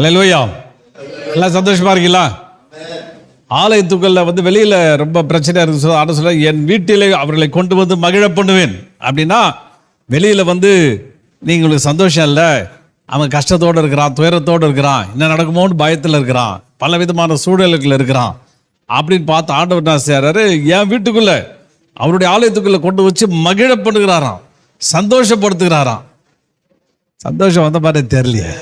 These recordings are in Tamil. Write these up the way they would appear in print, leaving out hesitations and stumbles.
அல்லேலூயா. எல்லாம் சந்தோஷமா இருக்கீங்களா? ஆலயத்துக்குள்ள வெளியில ரொம்ப பிரச்சனையா இருக்கு. ஆனா சொல்ல, என் வீட்டிலே அவர்களை கொண்டு வந்து மகிழ பண்ணுவேன் அப்படின்னா, வெளியில நீங்களுக்கு சந்தோஷம் இல்லை, அவன் கஷ்டத்தோடு இருக்கிறான், துயரத்தோடு இருக்கிறான், என்ன நடக்குமோன்னு பயத்தில் இருக்கிறான், பல விதமான சூழல்கள் இருக்கிறான் அப்படின்னு பார்த்து ஆண்டவர் என்ன செய்யறாரு, என் வீட்டுக்குள்ள அவருடைய ஆலயத்துக்குள்ள கொண்டு வச்சு மகிழ பண்ணுகிறாராம், சந்தோஷப்படுத்துகிறாராம். சந்தோஷம் வந்த மாதிரி தெரியலையே.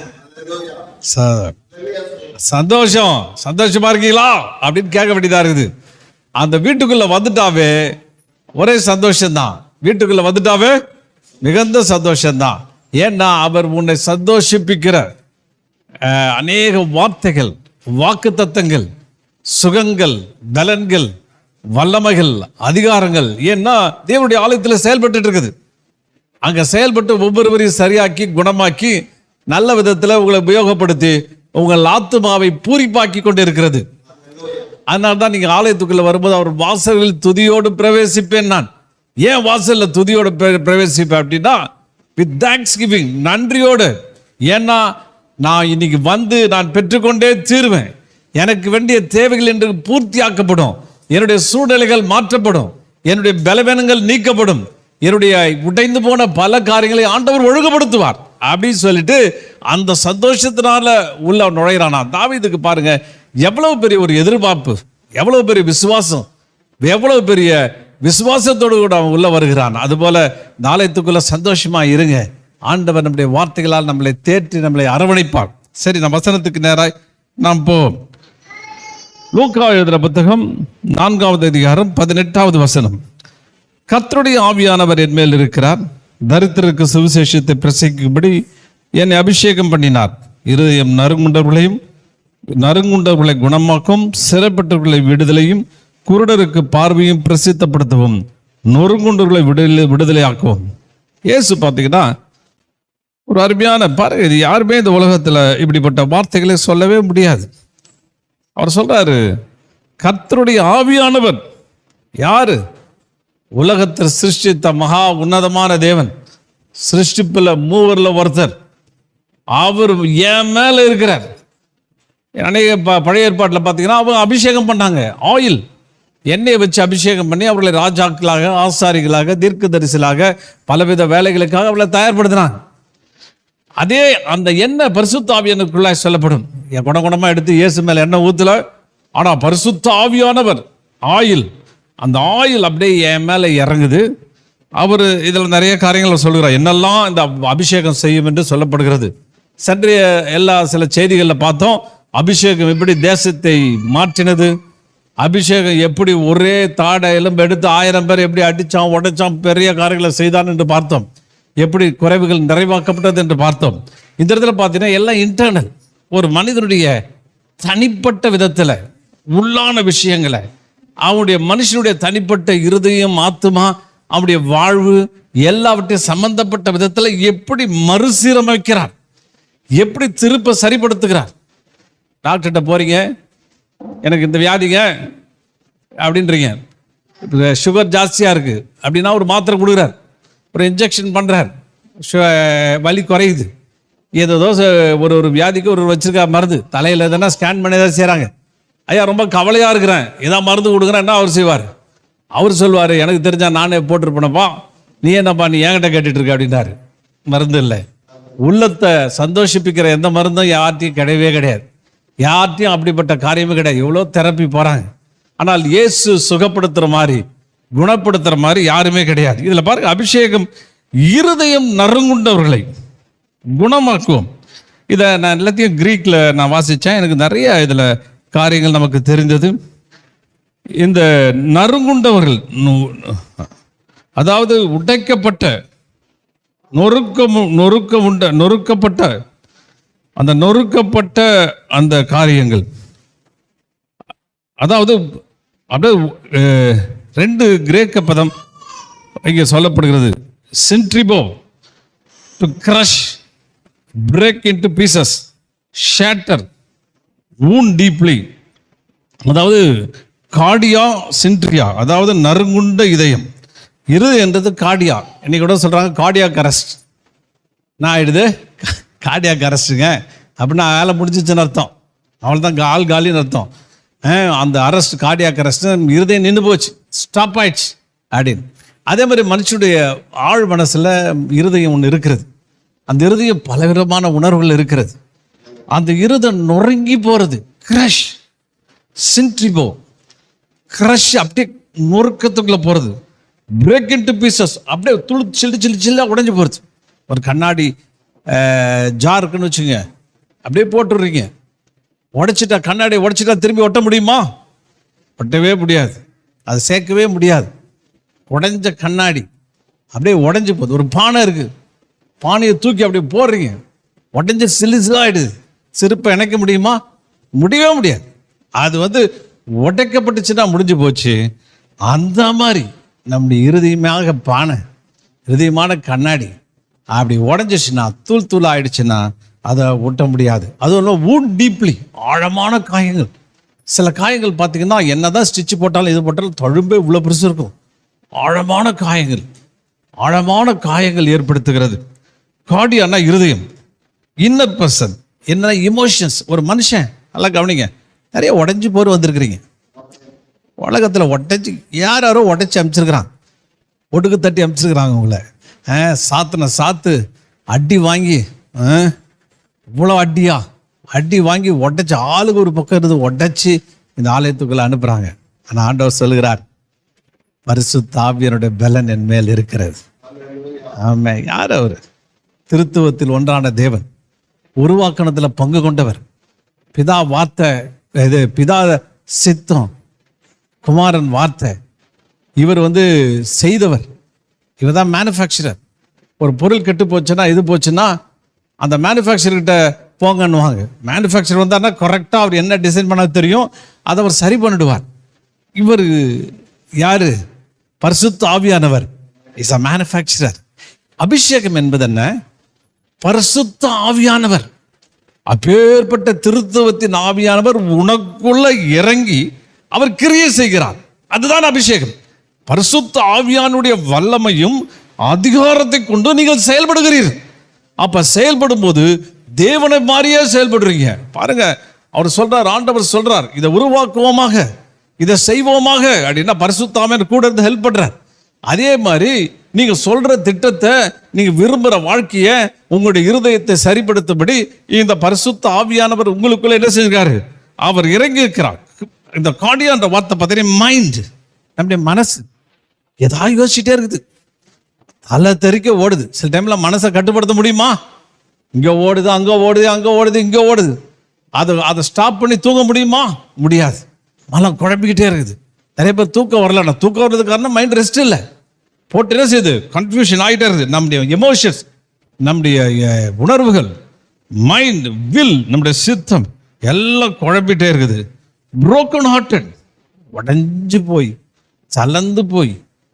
சந்தோஷமா இருக்கீங்களா அப்படின்னு கேட்க வேண்டியதா இருக்குது. அந்த வீட்டுக்குள்ள வந்துட்டாவே ஒரே சந்தோஷம்தான். வீட்டுக்குள்ள வந்துட்டாவே மிகுந்த சந்தோஷம்தான். ஏன்னா அவர் உன்னை சந்தோஷிப்பிக்கிற அநேக வார்த்தைகள், வாக்கு தத்தங்கள், சுகங்கள், பலன்கள், வல்லமைகள், அதிகாரங்கள் ஏன்னா தேவனுடைய ஆலயத்தில் செயல்பட்டு இருக்குது. அங்க செயல்பட்டு ஒவ்வொருவரையும் சரியாக்கி குணமாக்கி நல்ல விதத்தில் உங்களை உபயோகப்படுத்தி உங்கள் ஆத்துமாவை பூரிப்பாக்கி கொண்டு இருக்கிறது. அதனால தான் நீங்க ஆலயத்துக்குள்ள வரும்போது அவர் வாசலில் துதியோடு பிரவேசிப்பேன். நான் ஏன் வாசல்ல துதியோடு பிரவேசிப்பேன் அப்படின்னா, வித் தேங்க்ஸ் கிவிங், நன்றியோடு. ஏன்னா நான் இன்னைக்கு நான் பெற்றுக்கொண்டே தீருவேன். எனக்கு வேண்டிய தேவைகள் என்று பூர்த்தியாக்கப்படும், என்னுடைய சூழ்நிலைகள் மாற்றப்படும், என்னுடைய பலவீனங்கள் நீக்கப்படும், என்னுடைய உடைந்து போன பல காரியங்களை ஆண்டவர் ஒழுங்குபடுத்துவார் அப்படின்னு சொல்லிட்டு அந்த சந்தோஷத்தினால உள்ள நுழையிறானா. தாவீதுக்கு பாருங்க, எவ்வளவு பெரிய ஒரு எதிர்பார்ப்பு, எவ்வளவு பெரிய விசுவாசம், எவ்வளவு பெரிய விசுவாசத்தோடு கூட அவன் உள்ள வருகிறான். அதுபோல ஆலயத்துக்குள்ள சந்தோஷமா இருங்க. ஆண்டவர் நம்முடைய வார்த்தைகளால் நம்மளை தேற்றி நம்மளை அரவணைப்பார். சரி, நம்ம வசனத்துக்கு நேராய் நாம் போவோம். லூக்கா எழுதுகிற புத்தகம் 4வது அதிகாரம் 18வது வசனம். கர்த்தருடைய ஆவியானவர் என் மேல் இருக்கிறார், தரித்திரருக்கு சுவிசேஷத்தை பிரசங்கிக்கும்படி என்னை அபிஷேகம் பண்ணினார். இருதயம் நறுங்குண்டவர்களை குணமாக்கும், சிறைப்பட்டவர்களை விடுதலையும், குருடருக்கு பார்வையும் பிரசித்தப்படுத்தவும், நொறுங்குண்டவர்களை விடுதலையாக்கவும். இயேசு பார்த்தீங்கன்னா ஒரு அருமையான பாருங்க. இது யாருமே இந்த உலகத்தில் இப்படிப்பட்ட வார்த்தைகளை சொல்லவே முடியாது. அவர் சொல்றாரு, கர்த்தருடைய ஆவியானவர் யாரு? உலகத்தில் சிருஷ்டித்த மகா உன்னதமான தேவன், சிருஷ்டிப்புல மூவர்ல ஒருத்தர். அவர் என் மேல இருக்கிறார். அநேக பழைய ஏற்பாட்டில் பார்த்தீங்கன்னா அவங்க அபிஷேகம் பண்ணாங்க. ஆயில், எண்ணெயை வச்சு அபிஷேகம் பண்ணி அவர்களை ராஜாக்களாக, ஆசாரிகளாக, தீர்க்கதரிசிகளாக, பலவித வேலைகளுக்காக அவர்களை தயார்படுத்தினாங்க. அதே அந்த எண்ணெய் பரிசுத்த ஆவியானவருக்குள்ளாய் சொல்லப்படும். என் குணகுணமா எடுத்து இயேசு மேல எண்ணெய் ஊத்துல, ஆனா பரிசுத்த ஆவியானவர் ஆயில், அந்த ஆயில் அப்படியே என் மேல இறங்குது. அவர் இதில் நிறைய காரியங்களை சொல்கிறார், என்னெல்லாம் இந்த அபிஷேகம் செய்யும் என்று சொல்லப்படுகிறது. சற்றைய சில செய்திகளில் பார்த்தோம், அபிஷேகம் எப்படி தேசத்தை மாற்றினது, அபிஷேகம் எப்படி ஒரே தாடை எலும்பு எடுத்து 1000 பேர் எப்படி அடித்தான் உடைச்சான், பெரிய காரியங்களை செய்தான் என்று பார்த்தோம். எப்படி குறைவுகள் நிறைவாக்கப்பட்டது என்று பார்த்தோம். இந்த இடத்துல பார்த்தீங்கன்னா எல்லாம் இன்டர்னல், ஒரு மனிதனுடைய தனிப்பட்ட விதத்தில் உள்ளான விஷயங்களை, அவனுடைய மனுஷனுடைய தனிப்பட்ட இருதயம், ஆத்துமா, அவனுடைய வாழ்வு எல்லாவற்றையும் சம்பந்தப்பட்ட விதத்தில் எப்படி மறுசீரமைக்கிறார், எப்படி திருப்ப சரிப்படுத்துகிறார். டாக்டர்கிட்ட போறீங்க, எனக்கு இந்த வியாதிங்க அப்படின்றீங்க, சுகர் ஜாஸ்தியாக இருக்கு அப்படின்னா ஒரு மாத்திரை கொடுக்குறார், ஒரு இன்ஜெக்ஷன் பண்ணுறார், வலி குறையுது. ஏதோ ஒரு வியாதிக்கு ஒரு வச்சிருக்கா மருந்து, தலையில் எதனா ஸ்கேன் பண்ணி ஏதாவது செய்கிறாங்க. ஐயா ரொம்ப கவலையாக இருக்கிறேன், ஏதாவது மருந்து கொடுக்குறேன்னா அவர் செய்வார். அவர் சொல்வார், எனக்கு தெரிஞ்சா நானே போட்டிருப்பேனப்பா, நீ என்னப்பா நீ என்கிட்ட கேட்டுட்டு இருக்க அப்படின்னாரு. மருந்து இல்லை. உள்ளத்தை சந்தோஷிப்பிக்கிற எந்த மருந்தும் யார்ட்டையும் கிடையவே கிடையாது. யார்ட்டையும் அப்படிப்பட்ட காரியமே கிடையாது. எவ்வளோ தெரப்பி போகிறாங்க, ஆனால் இயேசு சுகப்படுத்துகிற மாதிரி, குணப்படுத்துகிற மாதிரி யாருமே கிடையாது. இதில் பாருங்க, அபிஷேகம் இருதயம் நறுங்குண்டவர்களை குணமாக்குவோம். இதை நான் எல்லாத்தையும் கிரீக்கில் நான் வாசித்தேன், எனக்கு நிறைய இதில் காரியங்கள் நமக்கு தெரிந்தது. இந்த நறுங்குண்டவர்கள், அதாவது உடைக்கப்பட்ட, நொறுக்கப்பட்ட அந்த காரியங்கள், அதாவது அப்படியே 2 கிரேக்க பதம் இங்கே சொல்லப்படுகிறது. சின்ட்ரிபோ, to crush, break into pieces, shatter, wound deeply. அதாவது கார்டியா சின்ட்ரியா, அதாவது நறுங்குண்ட இதயம். இருதயன்றது கார்டியா. இன்னைக்கு கூட சொல்றாங்க கார்டியாக் அரெஸ்ட். நான் ஆயிடுது கார்டியாக் அரெஸ்ட்டுங்க, அப்படின்னா வேலை முடிஞ்சிச்சுன்னு அர்த்தம். அவள்தான் ஆள் காலின்னு அர்த்தம். அந்த அரெஸ்ட், கார்டியாக் அரெஸ்ட், இருதயம் நின்று போச்சு, ஸ்டாப் ஆயிடுச்சு அப்படின்னு. அதே மாதிரி மனுஷனுடைய ஆழ் மனசில் இருதயம் ஒன்று இருக்கிறது. அந்த இருதயம் பலவிதமான உணர்வுகள் இருக்கிறது. அந்த இருதயம் நொறுங்கி போகிறது, கிரஷ், சின்ட்ரிபோ, கிரஷ், அப்படியே நொறுக்கத்துக்குள்ளே போகிறது, பிரேக் இன்டு பீசஸ், அப்படியே சில்லு உடைஞ்சு போகிறது. ஒரு கண்ணாடி ஜார் இருக்குன்னு வச்சுங்க, அப்படியே போட்டுடுறீங்க, உடைச்சிட்டா, கண்ணாடி உடைச்சிட்டா திரும்பி ஒட்ட முடியுமா? ஒட்டவே முடியாது, அது சேர்க்கவே முடியாது. உடைஞ்ச கண்ணாடி அப்படியே உடைஞ்சு போகுது. ஒரு பானை இருக்குது, பானையை தூக்கி அப்படியே போடுறீங்க, உடஞ்ச சிலிசாயிடுது. செருப்பை இணைக்க முடியுமா? முடியவே முடியாது. அது உடைக்கப்பட்டுச்சுன்னா முடிஞ்சு போச்சு. அந்த மாதிரி நம்முடைய இருதயமாக பானை, இருதயமான கண்ணாடி அப்படி உடஞ்சிச்சுன்னா, தூள் தூள் ஆயிடுச்சுன்னா அதை ஒட்ட முடியாது. அதுவும் வூண்ட் டீப்லி, ஆழமான காயங்கள். சில காயங்கள் பார்த்தீங்கன்னா என்னதான் ஸ்டிச்சு போட்டாலும் இது போட்டாலும் தழும்பே இவ்வளோ பெருசு இருக்கும். ஆழமான காயங்கள், ஆழமான காயங்கள் ஏற்படுத்துகிறது. கார்டியானா இருதயம். இன்னர் பர்சன் என்ன, இமோஷன்ஸ். ஒரு மனுஷன், நல்லா கவனிங்க, நிறைய உடஞ்சி போர் வந்திருக்கிறீங்க உலகத்தில். உடச்சி யாரோ உடச்சி அனுப்பிச்சிருக்கிறான், ஒடுக்கு தட்டி அனுப்பிச்சிருக்கிறாங்க உங்களை. சாத்தின சாத்து அடி வாங்கி, இவ்வளோ அடி வாங்கி உடச்சி, ஆளுக்கு ஒரு பக்கம் இருந்து உடச்சி இந்த ஆலயத்துக்குள்ளே அனுப்புகிறாங்க. ஆனால் ஆண்டவர் சொல்லுகிறார், பரிசுத்த ஆவியானுடைய பலன் என் மேல் இருக்கிறது. ஆமே. யார் அவர்? திருத்துவத்தில் ஒன்றான தேவன், உருவாக்கணத்தில் பங்கு கொண்டவர், பிதா வார்த்தை, இது பிதா சித்தம், குமாரன் வார்த்தை. இவர் செய்தவர், இவர் தான் மேனுஃபேக்சரர். ஒரு பொருள் கெட்டு போச்சுன்னா, இது போச்சுன்னா அந்த மேனுஃபேக்சர்கிட்ட போங்கன்னுவாங்க. மேனுஃபேக்சர் வந்தார்னா கரெக்டாக அவர் என்ன டிசைன் பண்ண தெரியும், அதை அவர் சரி பண்ணிடுவார். இவர் யாரு? பரிசுத்த ஆவியானவர் இஸ் அ மேனுஃபேக்சரர். அபிஷேகம் என்பது என்ன? பரிசுத்த ஆவியானவர், அப்பேற்பட்ட திருத்துவத்தின் ஆவியானவர் உனக்குள்ள இறங்கி அவர் கிரியை செய்கிறார். அதுதான் அபிஷேகம். பரிசுத்த ஆவியானுடைய வல்லமையும் அதிகாரத்தை கொண்டு நீங்கள் செயல்படுகிறீர்கள். அப்ப செயல்படும் போது தேவனை மாதிரியே செயல்படுறீங்க. பாருங்க, அவர் சொல்றார், ஆண்டவர் சொல்றார், இதை உருவாக்குவோமாக, இதை செய்வோமாக அப்படின்னா பரிசுத்த ஆவியானவர் கூட இருந்து ஹெல்ப் பண்றார். அதே மாதிரி நீங்க சொல்ற திட்டத்தை, நீங்க விரும்புகிற வாழ்க்கையை, உங்களுடைய இருதயத்தை சரிப்படுத்தும்படி இந்த பரிசுத்த ஆவியானவர் உங்களுக்குள்ள என்ன செஞ்சிருக்காரு? அவர் இறங்கி இருக்கிறார். இந்த கார்டியான்ற வார்த்தை பார்த்தீங்கன்னா மைண்ட், நம்முடைய மனசு ஏதாவது யோசிச்சுட்டே இருக்குது, தலை தெறிக்க ஓடுது. சில டைம்ல மனசை கட்டுப்படுத்த முடியுமா? இங்க ஓடுது, அங்க ஓடுது, அங்க ஓடுது, இங்க ஓடுது. அதை ஸ்டாப் பண்ணி தூங்க முடியுமா? முடியாது. மனம் குழம்பிக்கிட்டே இருக்குது. நிறைய பேர் தூக்கம் வரலன்னா, தூக்கம் வர்றதுக்கு காரணம் மைண்ட் ரெஸ்ட் இல்லை, போட்டு என்ன செய்யுது, கன்ஃபியூஷன் ஆகிட்டே இருக்குது. நம்முடைய எமோஷன்ஸ், நம்முடைய உணர்வுகள், மைண்ட், வில், நம்முடைய சித்தம் எல்லாம் குழப்பிட்டே இருக்குது. புரோக்கன் ஹார்ட்டட், உடஞ்சி போய், சலந்து போய்,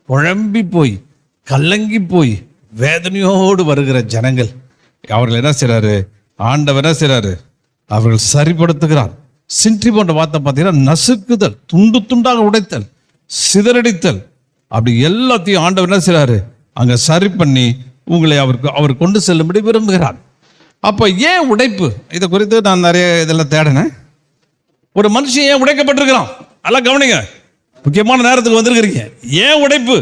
குழம்பி போய், கலங்கி போய், வேதனையோடு வருகிற ஜனங்கள், அவர்கள் என்ன செய்றாரு? ஆண்டவர் என்ன செய்றாரு? அவர்கள் சரிப்படுத்துகிறார். சின்றி போன்ற வார்த்தை பார்த்தீங்கன்னா நசுக்குதல், துண்டு துண்டாக உடைத்தல், சிதறடித்தல், அப்படி எல்லாத்தையும் ஆண்டவர் என்ன செய்றாரு? அங்க சரி பண்ணி உங்களை அவர் கொண்டு செல்லும்படி விரும்புகிறார். அப்ப ஏன் உடைப்பு? இதை குறித்து நான் நிறைய இதெல்லாம் தேடினேன். ஒரு மனுஷன் ஏன் உடைக்கப்பட்டிருக்கிறான்? எல்லாம் கவனிங்க, முக்கியமான நேரத்துக்கு வந்திருக்கிறீங்க. ஏன் உடைப்பு?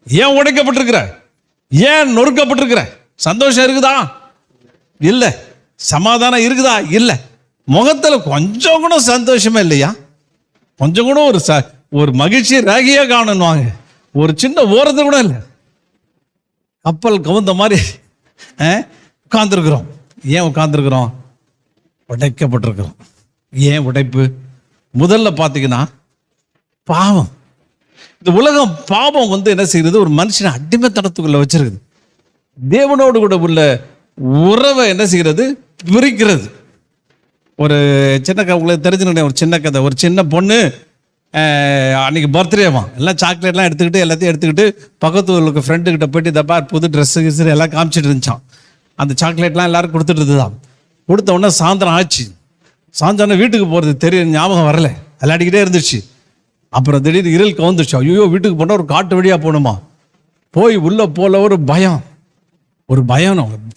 ஏன் உடைக்கப்பட்டிருக்கிற? ஏன் நொறுக்கப்பட்டிருக்கிற? சந்தோஷம் இருக்குதா? இல்ல. சமாதானம் இருக்குதா? இல்ல. முகத்துல கொஞ்சம் கூட சந்தோஷமே இல்லையா? கொஞ்சம் கூட ஒரு மகிழ்ச்சி ராகியா காணணுவாங்க, ஒரு சின்ன ஓரத்தை கூட இல்லை. கப்பல் கவுந்த மாதிரி உட்கார்ந்துருக்கிறோம். ஏன் உட்கார்ந்துருக்கிறோம்? உடைக்கப்பட்டிருக்கிறோம். ஏன் உடைப்பு? முதல்ல பார்த்தீங்கன்னா பாவம். இந்த உலகம் பாவம் என்ன செய்கிறது? ஒரு மனுஷனை அடிமைத்தனத்துக்குள்ள வச்சிருக்குது. தேவனோடு கூட உள்ள உறவை என்ன செய்கிறது? பிரிக்கிறது. ஒரு சின்ன கதை உங்களுக்கு தெரிஞ்சுக்கிட்டேன். ஒரு சின்ன கதை. ஒரு சின்ன பொண்ணு அன்னைக்கு பர்த்டேவான், எல்லாம் சாக்லேட்லாம் எடுத்துக்கிட்டு எல்லாத்தையும் எடுத்துக்கிட்டு பக்கத்து ஊருக்கு ஃப்ரெண்டுக்கிட்ட போயிட்டு இந்த பார் புது ட்ரெஸ்ஸு கிஸ்ஸு எல்லாம் காமிச்சிட்டு இருந்துச்சான். அந்த சாக்லேட்லாம் எல்லாரும் கொடுத்துட்டு இருந்துதான். கொடுத்த உடனே சாயந்தரம் ஆச்சு. சாயந்தரம் வீட்டுக்கு போகிறது தெரியும், ஞாபகம் வரல, விளையாடிக்கிட்டே இருந்துச்சு. அப்புறம் திடீர்னு இருள் கவுந்துச்சு. ஐயோ, வீட்டுக்கு போனால் ஒரு காட்டு வழியாக போகணுமா? போய் உள்ளே போல ஒரு பயம்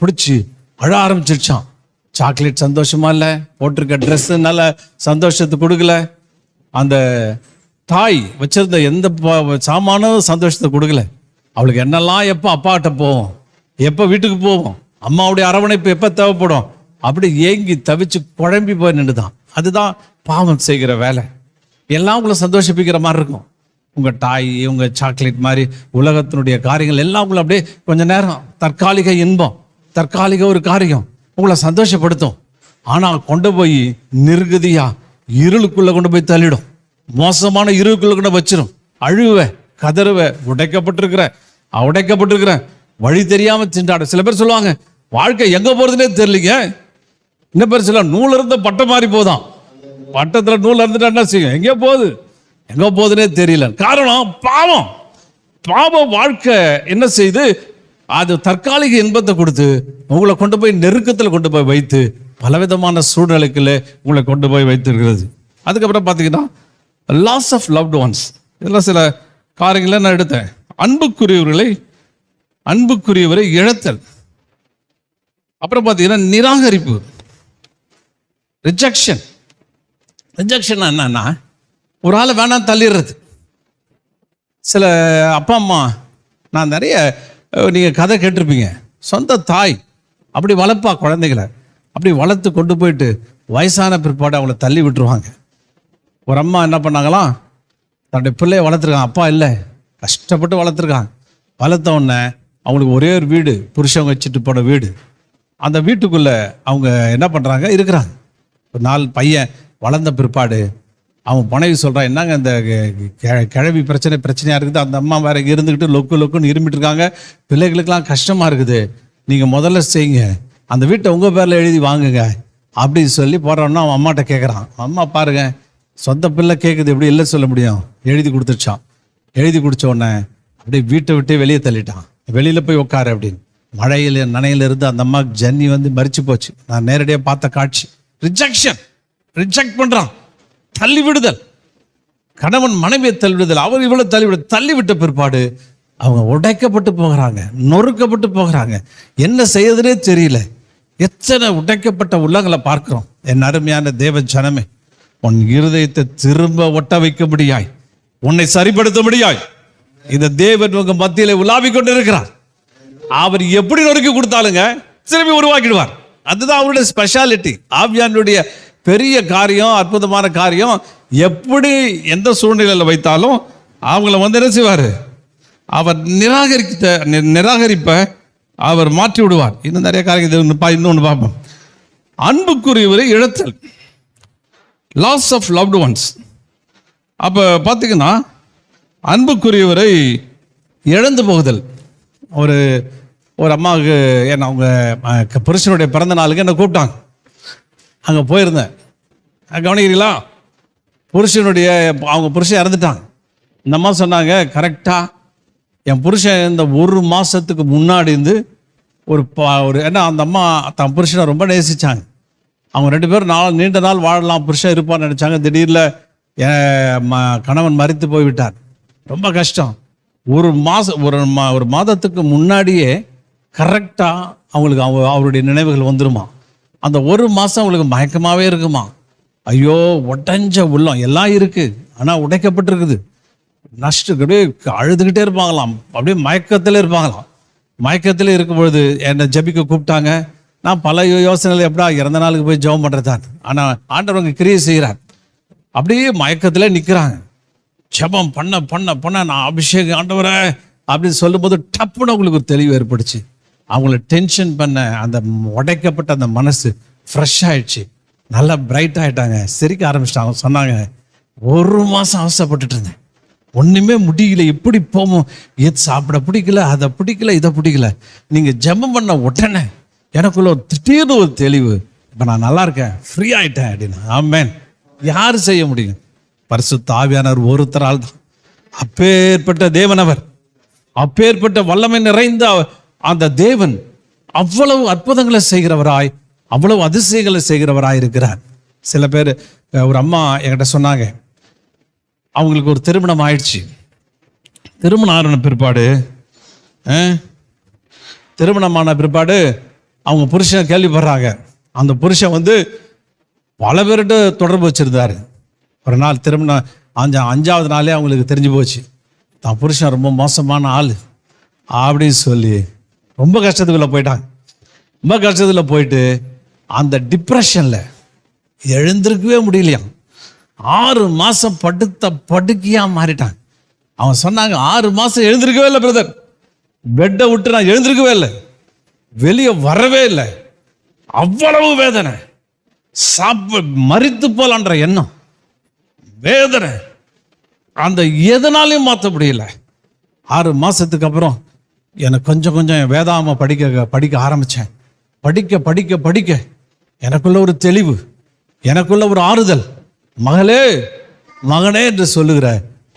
பிடிச்சி அழ ஆரம்பிச்சிருச்சான். சாக்லேட் சந்தோஷமா இல்லை, போட்டிருக்க ட்ரெஸ்ஸு நல்ல சந்தோஷத்தை கொடுக்கல, அந்த தாய் வச்சிருந்த எந்த சாமானும் சந்தோஷத்தை கொடுக்கல. அவளுக்கு என்னெல்லாம் எப்போ அப்பாட்ட போவோம், எப்போ வீட்டுக்கு போவோம், அம்மாவுடைய அரவணைப்பு எப்போ தேவைப்படும், அப்படி ஏங்கி தவிச்சு குழம்பி போய் நின்றுதான். அதுதான் பாவம் செய்கிற வேலை. எல்லாம் உங்களை சந்தோஷிப்பிக்கிற மாதிரி இருக்கும். உங்கள் டாய், உங்கள் சாக்லேட் மாதிரி உலகத்தினுடைய காரியங்கள் எல்லாம் உங்களை அப்படியே கொஞ்ச நேரம் தற்காலிக இன்பம், தற்காலிக ஒரு காரியம் உங்களை சந்தோஷப்படுத்தும். ஆனால் கொண்டு போய் நிர்கதியா இருளுக்குள்ளே கொண்டு போய் தள்ளிடும். மோசமான இருளுக்குள்ள கொண்டு வச்சிரும். அழுவ, கதறுவ, உடைக்கப்பட்டிருக்கிற வழி தெரியாம திண்டாட. சில பேர் சொல்லுவாங்க, வாழ்க்கை எங்க போறதுனே தெரியலீங்க. இன்னும் பேர் சொல்ல, நூல் இருந்த பட்டம் மாறி போதான். பட்டத்துல நூல் இருந்துட்டா என்ன செய்யும், எங்க போகுதுன்னே தெரியல. காரணம் பாவம். வாழ்க்கை என்ன செய்து, அது தற்காலிக இன்பத்தை கொடுத்து உங்களை கொண்டு போய் நெருக்கத்தில் கொண்டு போய் வைத்து பலவிதமான சூழ்நிலைக்குள்ள உங்களை கொண்டு போய் வைத்திருக்கிறது. அதுக்கப்புறம் பார்த்தீங்கன்னா லாஸ் ஆஃப் லவ்ட் ஒன்ஸ். இதெல்லாம் சில காரியங்களை நான் எடுத்தேன். அன்புக்குரியவரை இழத்தல். அப்புறம் பார்த்தீங்கன்னா நிராகரிப்பு, ரிஜெக்ஷன். என்னன்னா ஒரு ஆளை வேணாம் தள்ளிடுறது. சில அப்பா அம்மா, நான் நிறைய நீங்கள் கதை கேட்டிருப்பீங்க, சொந்த தாய் அப்படி வளர்ப்பா குழந்தைகளை, அப்படி வளர்த்து கொண்டு போயிட்டு வயசான பிற்பாடு அவங்கள தள்ளி விட்டுருவாங்க. ஒரு அம்மா என்ன பண்ணாங்களாம், தன்னுடைய பிள்ளைய வளர்த்துருக்காங்க, அப்பா இல்லை, கஷ்டப்பட்டு வளர்த்துருக்காங்க. வளர்த்த உடனே அவங்களுக்கு ஒரே ஒரு வீடு, புருஷங்க வச்சுட்டு போன வீடு. அந்த வீட்டுக்குள்ளே அவங்க என்ன பண்ணுறாங்க, இருக்கிறாங்க. ஒரு நாள் பையன் வளர்ந்த பிற்பாடு அவன் மனைவி சொல்கிறான், என்னங்க இந்த கிழவி பிரச்சனையாக இருக்குது, அந்த அம்மா வேற இருந்துக்கிட்டு லொக்குன்னு இருமிட்டு இருக்காங்க, பிள்ளைகளுக்கெல்லாம் கஷ்டமாக இருக்குது, நீங்கள் முதல்ல செய்யுங்க, அந்த வீட்டை உங்கள் பேரில் எழுதி வாங்குங்க அப்படின்னு சொல்லி போடுறோன்னா அவன் அம்மாட்ட கேட்குறான். அம்மா பாருங்க, சொந்த பிள்ளை கேட்குது, எப்படி இல்லை சொல்ல முடியும், எழுதி கொடுத்துருச்சான். எழுதி கொடுத்த உடனே அப்படியே வீட்டை விட்டே வெளியே தள்ளிட்டான். வெளியில் போய் உட்காரு அப்படின்னு. மழையில் நனையில இருந்து அந்த அம்மாவுக்கு ஜன்னி வந்து மறிச்சு போச்சு. நான் நேரடியாக பார்த்த காட்சி. ரிஜெக்ட் பண்ணுறான், தள்ளி விடுதல். கணவன் மனைவியை தள்ளிவிடுதல், அவர் இவ்வளோ தள்ளிவிட்ட பிற்பாடு அவங்க உடைக்கப்பட்டு போகிறாங்க, நொறுக்கப்பட்டு போகிறாங்க. என்ன செய்யறதுனே தெரியல. எத்தனை உடைக்கப்பட்ட உள்ளங்களை பார்க்கிறோம். என் அருமையான தேவ ஜனமே, உன் இருதயத்தை திரும்ப ஒட்ட வைக்க முடியாய், உன்னை சரிப்படுத்த முடியாய். இந்த தேவன் உங்க மத்தியில உலாவிக் கொண்டு இருக்கிறார். அவர் எப்படி நொறுக்கி கொடுத்தாலுங்க திரும்பி உருவாக்கிடுவார். அதுதான் அவருடைய ஸ்பெஷாலிட்டி. ஆவியானுடைய பெரிய காரியம், அற்புதமான காரியம். எப்படி எந்த சூழ்நிலையில் வைத்தாலும் அவங்கள வந்து என்ன செய்வார், அவர் நிராகரிப்ப அவர் மாற்றி விடுவார். இன்னும் நிறைய காரியம் இன்னொன்று பார்ப்போம். அன்புக்குரியவரை இழத்தல், லாஸ் ஆஃப் லவ்ட் ஒன்ஸ். அப்போ பார்த்தீங்கன்னா அன்புக்குரியவரை இழந்து போகுதல். ஒரு அம்மாவுக்கு என்ன, அவங்க புருஷனுடைய பிறந்த நாளுக்கு என்னை கூப்பிட்டாங்க. அங்கே போயிருந்தேன். கவனிக்கிறீங்களா, அவங்க புருஷன் இறந்துட்டாங்க. இந்த அம்மா சொன்னாங்க, கரெக்டாக என் புருஷன் இந்த ஒரு மாதத்துக்கு முன்னாடி இருந்து ஒரு ஏன்னா அந்த அம்மா தன் புருஷனை ரொம்ப நேசித்தாங்க. அவங்க 2 பேரும் நீண்ட நாள் வாழலாம், புருஷன் இருப்பான்னு நினச்சாங்க. திடீரில் கணவன் மரித்து போய்விட்டார். ரொம்ப கஷ்டம். ஒரு மாதத்துக்கு முன்னாடியே கரெக்டாக அவங்களுக்கு அவருடைய நினைவுகள் வந்துருமா. அந்த ஒரு மாதம் அவங்களுக்கு மயக்கமாகவே இருக்குமா. ஐயோ, உடைஞ்ச உள்ளம் எல்லாம் இருக்குது, ஆனால் உடைக்கப்பட்டிருக்குது. அப்படியே அழுதுகிட்டே இருப்பாங்களாம், அப்படியே மயக்கத்தில் இருப்பாங்களாம். மயக்கத்தில் இருக்கும் பொழுது என்னை ஜபிக்க கூப்பிட்டாங்க. நான் பல யோசனைகள் எப்படா இறந்த நாளுக்கு போய் ஜெபம் பண்ணுறதான், ஆனால் ஆண்டவங்க கிரியை செய்கிறார். அப்படியே மயக்கத்தில் நிற்கிறாங்க. ஜெபம் பண்ண பண்ண பண்ண நான் அபிஷேகம் ஆண்டவரை அப்படின்னு சொல்லும்போது டப்புன்னு அவங்களுக்கு ஒரு தெளிவு ஏற்படுச்சு. அவங்கள டென்ஷன் பண்ண அந்த உடைக்கப்பட்ட அந்த மனசு ஃப்ரெஷ் ஆயிடுச்சு, நல்லா பிரைட் ஆகிட்டாங்க, சிரிக்க ஆரம்பிச்சிட்டாங்க. சொன்னாங்க, ஒரு மாதம் அவசரப்பட்டுட்டு இருந்தேன், ஒன்றுமே முடியல, எப்படி போவோம், எது சாப்பிட பிடிக்கல, அதை பிடிக்கல, இதை பிடிக்கல. நீங்கள் ஜெபம் பண்ண உடனே எனக்குள்ள ஒரு திடீர்னு ஒரு தெளிவு, இப்போ நான் நல்லா இருக்கேன், ஃப்ரீ ஆகிட்டேன் அப்படின்னு. ஆமென். யார் செய்ய முடியும்? பரிசுத்த ஆவியானவர் ஒருத்தரால் தான். அப்பேற்பட்ட தேவன் அவர், அப்பேற்பட்ட வல்லமை நிறைந்த அந்த தேவன் அவ்வளவு அற்புதங்களை செய்கிறவராய், அவ்வளவு அதிசயங்களை செய்கிறவராய் இருக்கிறார். சில பேர், ஒரு அம்மா என்கிட்ட சொன்னாங்க, அவங்களுக்கு ஒரு திருமணம் ஆயிடுச்சு. திருமணமான பிற்பாடு அவங்க புருஷன் கேள்விப்படுறாங்க, அந்த புருஷன் வந்து பல பேர்கிட்ட தொடர்பு வச்சுருந்தாரு. ஒரு நாள் திருமணம் 5வது நாளே அவங்களுக்கு தெரிஞ்சு போச்சு, தான் புருஷன் ரொம்ப மோசமான ஆள் அப்படின்னு சொல்லி ரொம்ப கஷ்டத்துக்குள்ளே போயிட்டாங்க. ரொம்ப கஷ்டத்தில் போயிட்டு அந்த டிப்ரெஷனில் எழுந்திருக்கவே முடியலையாம். 6 மாதம் படுத்த படுக்கையாக மாறிட்டாங்க. அவன் சொன்னாங்க, 6 மாதம் எழுந்திருக்கவே இல்லை பிரதர், பெட்டை விட்டு நான் எழுந்திருக்கவே இல்லை, வெளியே வரவே இல்லை, அவ்வளவு வேதனை, மரித்து போலான்ற எண்ணம், வேதனை, அந்த எதனாலையும் மாற்ற முடியல. 6 மாதத்துக்கு அப்புறம் எனக்கு கொஞ்சம் கொஞ்சம் வேதாம படிக்க ஆரம்பித்தேன். படிக்க படிக்க படிக்க எனக்குள்ள ஒரு தெளிவு, எனக்குள்ள ஒரு ஆறுதல், மகளே மகனே என்று சொல்லுகிற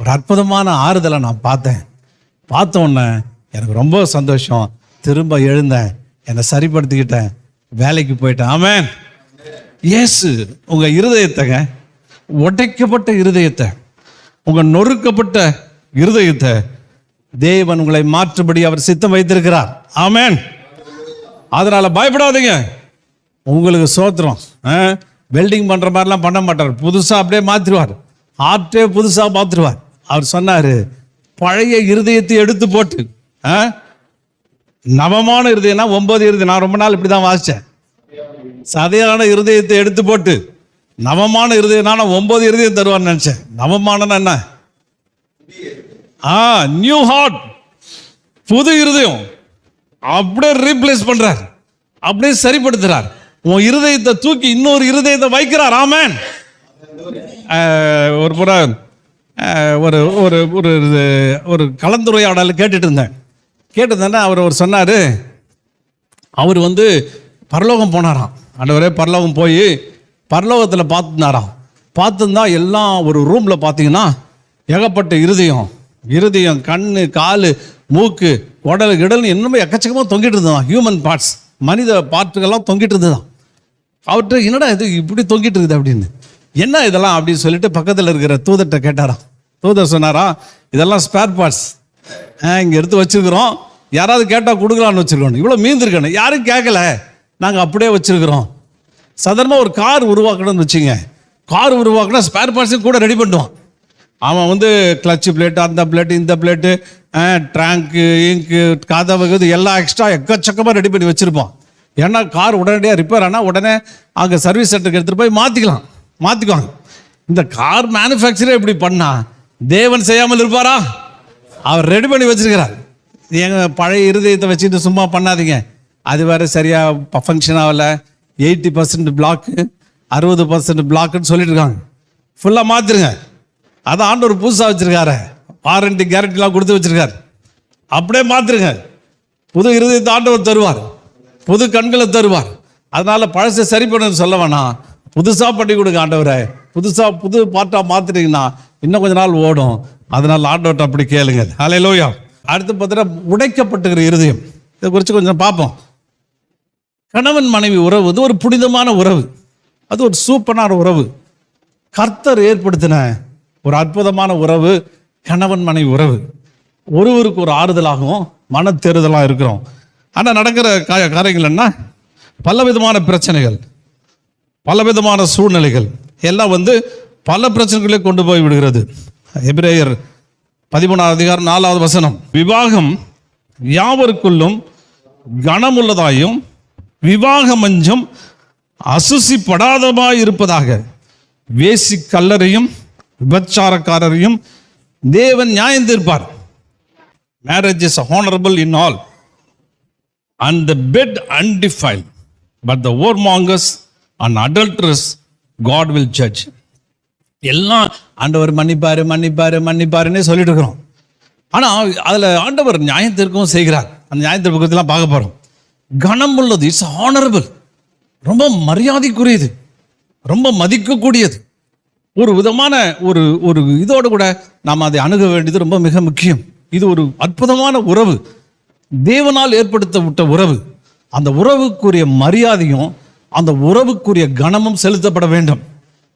ஒரு அற்புதமான ஆறுதலை நான் பார்த்த உடனே எனக்கு ரொம்ப சந்தோஷம். திரும்ப எழுந்தேன், என்னை சரிப்படுத்திக்கிட்டேன், வேலைக்கு போயிட்டேன். ஆமென். இயேசு உங்கள் இருதயத்தைங்க, உடைக்கப்பட்ட இருதயத்தை, உங்கள் நொறுக்கப்பட்ட இருதயத்தை தேவன் உங்களை மாற்றும்படி அவர் சித்தம் வைத்திருக்கிறார். ஆமென். அதனால பயப்படாதீங்க. உங்களுக்கு சோத்திரம். வெல்டிங் பண்ணுற மாதிரிலாம் பண்ண மாட்டார், புதுசாக அப்படியே மாற்றிடுவார், ஹார்ட்டே புதுசாக மாற்றிடுவார். அவர் சொன்னார், பழைய இருதயத்தை எடுத்து போட்டு நவமான இருதயம்னா 9 இருதயம். நான் ரொம்ப நாள் இப்படி தான் வாசித்தேன். சதையான இருதயத்தை எடுத்து போட்டு நவமான இருதயம், நான் 9 இருதயம் தருவான்னு நினச்சேன். நவமானன்னா என்ன? நியூ ஹார்ட், புது இருதயம் அப்படியே ரீப்ளேஸ் பண்றார், அப்படியே சரிப்படுத்துறார். உன் இருதயத்தை தூக்கி இன்னொரு இருதயத்தை வைக்கிறார். ஆமென். ஒரு புற ஒரு ஒரு ஒரு ஒரு கலந்துரையாடல் கேட்டுருந்தேன்னா அவர் சொன்னார், அவர் வந்து பரலோகம் போனாராம். ஆண்டவரே பரலோகம் போய் பரலோகத்தில் பார்த்துருந்தா எல்லாம் ஒரு ரூமில் பார்த்தீங்கன்னா ஏகப்பட்ட இருதயம், கண், கால், மூக்கு, உடல், கிடல் என்னமோ எக்கச்சக்கமாக தொங்கிட்டு இருந்ததான். ஹியூமன் பார்ட்ஸ், மனித பார்ட்டுகள்லாம் தொங்கிட்டு இருந்ததுதான். அவர்கிட்ட என்னடா இது இப்படி தொங்கிட்டு இருக்குது அப்படின்னு, என்ன இதெல்லாம் அப்படின்னு சொல்லிட்டு பக்கத்தில் இருக்கிற தூதர்கிட்ட கேட்டாராம். தூதர் சொன்னாரா, இதெல்லாம் ஸ்பேர் பார்ட்ஸ், இங்கே எடுத்து வச்சுருக்கிறோம், யாராவது கேட்டால் கொடுக்கலான்னு வச்சுருக்கோம், இவ்வளோ மீந்திருக்கணும், யாரும் கேட்கல, நாங்கள் அப்படியே வச்சுருக்கிறோம். சாதாரணமாக ஒரு கார் உருவாக்கணும்னு வச்சுங்க, கார் உருவாக்கினா ஸ்பேர் பார்ட்ஸையும் கூட ரெடி பண்ணுவான். அவன் வந்து கிளச்சு பிளேட்டு, அந்த பிளேட்டு, இந்த பிளேட்டு, ட்ராங்க்கு, இங்கு, கதவு, எல்லாம் எக்ஸ்ட்ரா எக்கச்சக்கமாக ரெடி பண்ணி வச்சுருப்பான். ஏன்னா கார் உடனடியாக ரிப்பேர் ஆனால் உடனே அங்கே சர்வீஸ் சென்டருக்கு எடுத்துகிட்டு போய் மாற்றிக்குவாங்க. இந்த கார் மேனுஃபேக்சரே இப்படி பண்ணா தேவன் செய்யாமல் இருப்பாரா? அவர் ரெடி பண்ணி வச்சிருக்கிறார். எங்கள் பழைய இருதயத்தை வச்சுட்டு சும்மா பண்ணாதீங்க, அது வேறு சரியாக ஃபங்க்ஷன் ஆகலை, 80% பிளாக்கு, 60% பிளாக்குன்னு சொல்லிட்டு இருக்காங்க. ஃபுல்லாக மாற்றிருங்க. அதான் ஆண்டவர் புதுசாக வச்சுருக்காரு, வாரண்டி கேரண்டிலாம் கொடுத்து வச்சுருக்காரு. அப்படியே மாற்றிருங்க. புது இருதயத்தை ஆண்டவர் தருவார், புது கண்களை தருவார். அதனால் பழசை சரி பண்ணு சொல்ல வேணாம், புதுசாக பண்ணி கொடுங்க ஆண்டவரை. புது பாட்டாக மாற்றிட்டீங்கன்னா இன்னும் கொஞ்ச நாள் ஓடும். அதனால் ஆண்டவர்கிட்ட அப்படி கேளுங்க. ஹல்லேலூயா. அடுத்து பார்த்தீங்கன்னா உடைக்கப்பட்டுகிற இருதயம், இதை குறித்து கொஞ்சம் பார்ப்போம். கணவன் மனைவி உறவு வந்து ஒரு புனிதமான உறவு, அது ஒரு சூப்பரான உறவு, கர்த்தர் ஏற்படுத்தின ஒரு அற்புதமான உறவு கணவன் மனைவி உறவு. ஒருவருக்கு ஒரு ஆறுதலாகவும் மன தேறுதலாக இருக்கிறோம். ஆனால் நடக்கிற காரியங்கள் என்ன, பலவிதமான பிரச்சனைகள், பலவிதமான சூழ்நிலைகள் எல்லாம் வந்து பல பிரச்சனைகளை கொண்டு போய் விடுகிறது. எபிரேயர் 13:4 விவாகம் யாவருக்குள்ளும் கனமுள்ளதாயும் விவாக மஞ்சம் அசுசிப்படாதமாய் இருப்பதாக, வேசி கல்லரையும் விபச்சாரக்காரரையும் தேவன் நியாயம் தீர்ப்பார். Marriage is honourable in all and the bed undefiled, but the whoremongers and adulterers God will judge. எல்லாம் ஆண்டவர் மன்னிப்பாருன்னே சொல்லிட்டு இருக்கிறோம். ஆனால் அதில் ஆண்டவர் நியாயம் தீர்க்கவும் செய்கிறார். அந்த நியாயம் தீர்ப்பதெல்லாம் பார்க்க போகிறோம். கனம் உள்ளது, இட்ஸ் ஹானரபிள், ரொம்ப மரியாதைக்குரியது, ரொம்ப மதிக்கக்கூடியது. ஒரு விதமான ஒரு இதோடு கூட நாம் அதை அணுக வேண்டியது ரொம்ப மிக முக்கியம். இது ஒரு அற்புதமான உறவு, தேவனால் ஏற்படுத்தப்பட்ட உறவு. அந்த உறவுக்குரிய மரியாதையும் அந்த உறவுக்குரிய கனமும் செலுத்தப்பட வேண்டும்.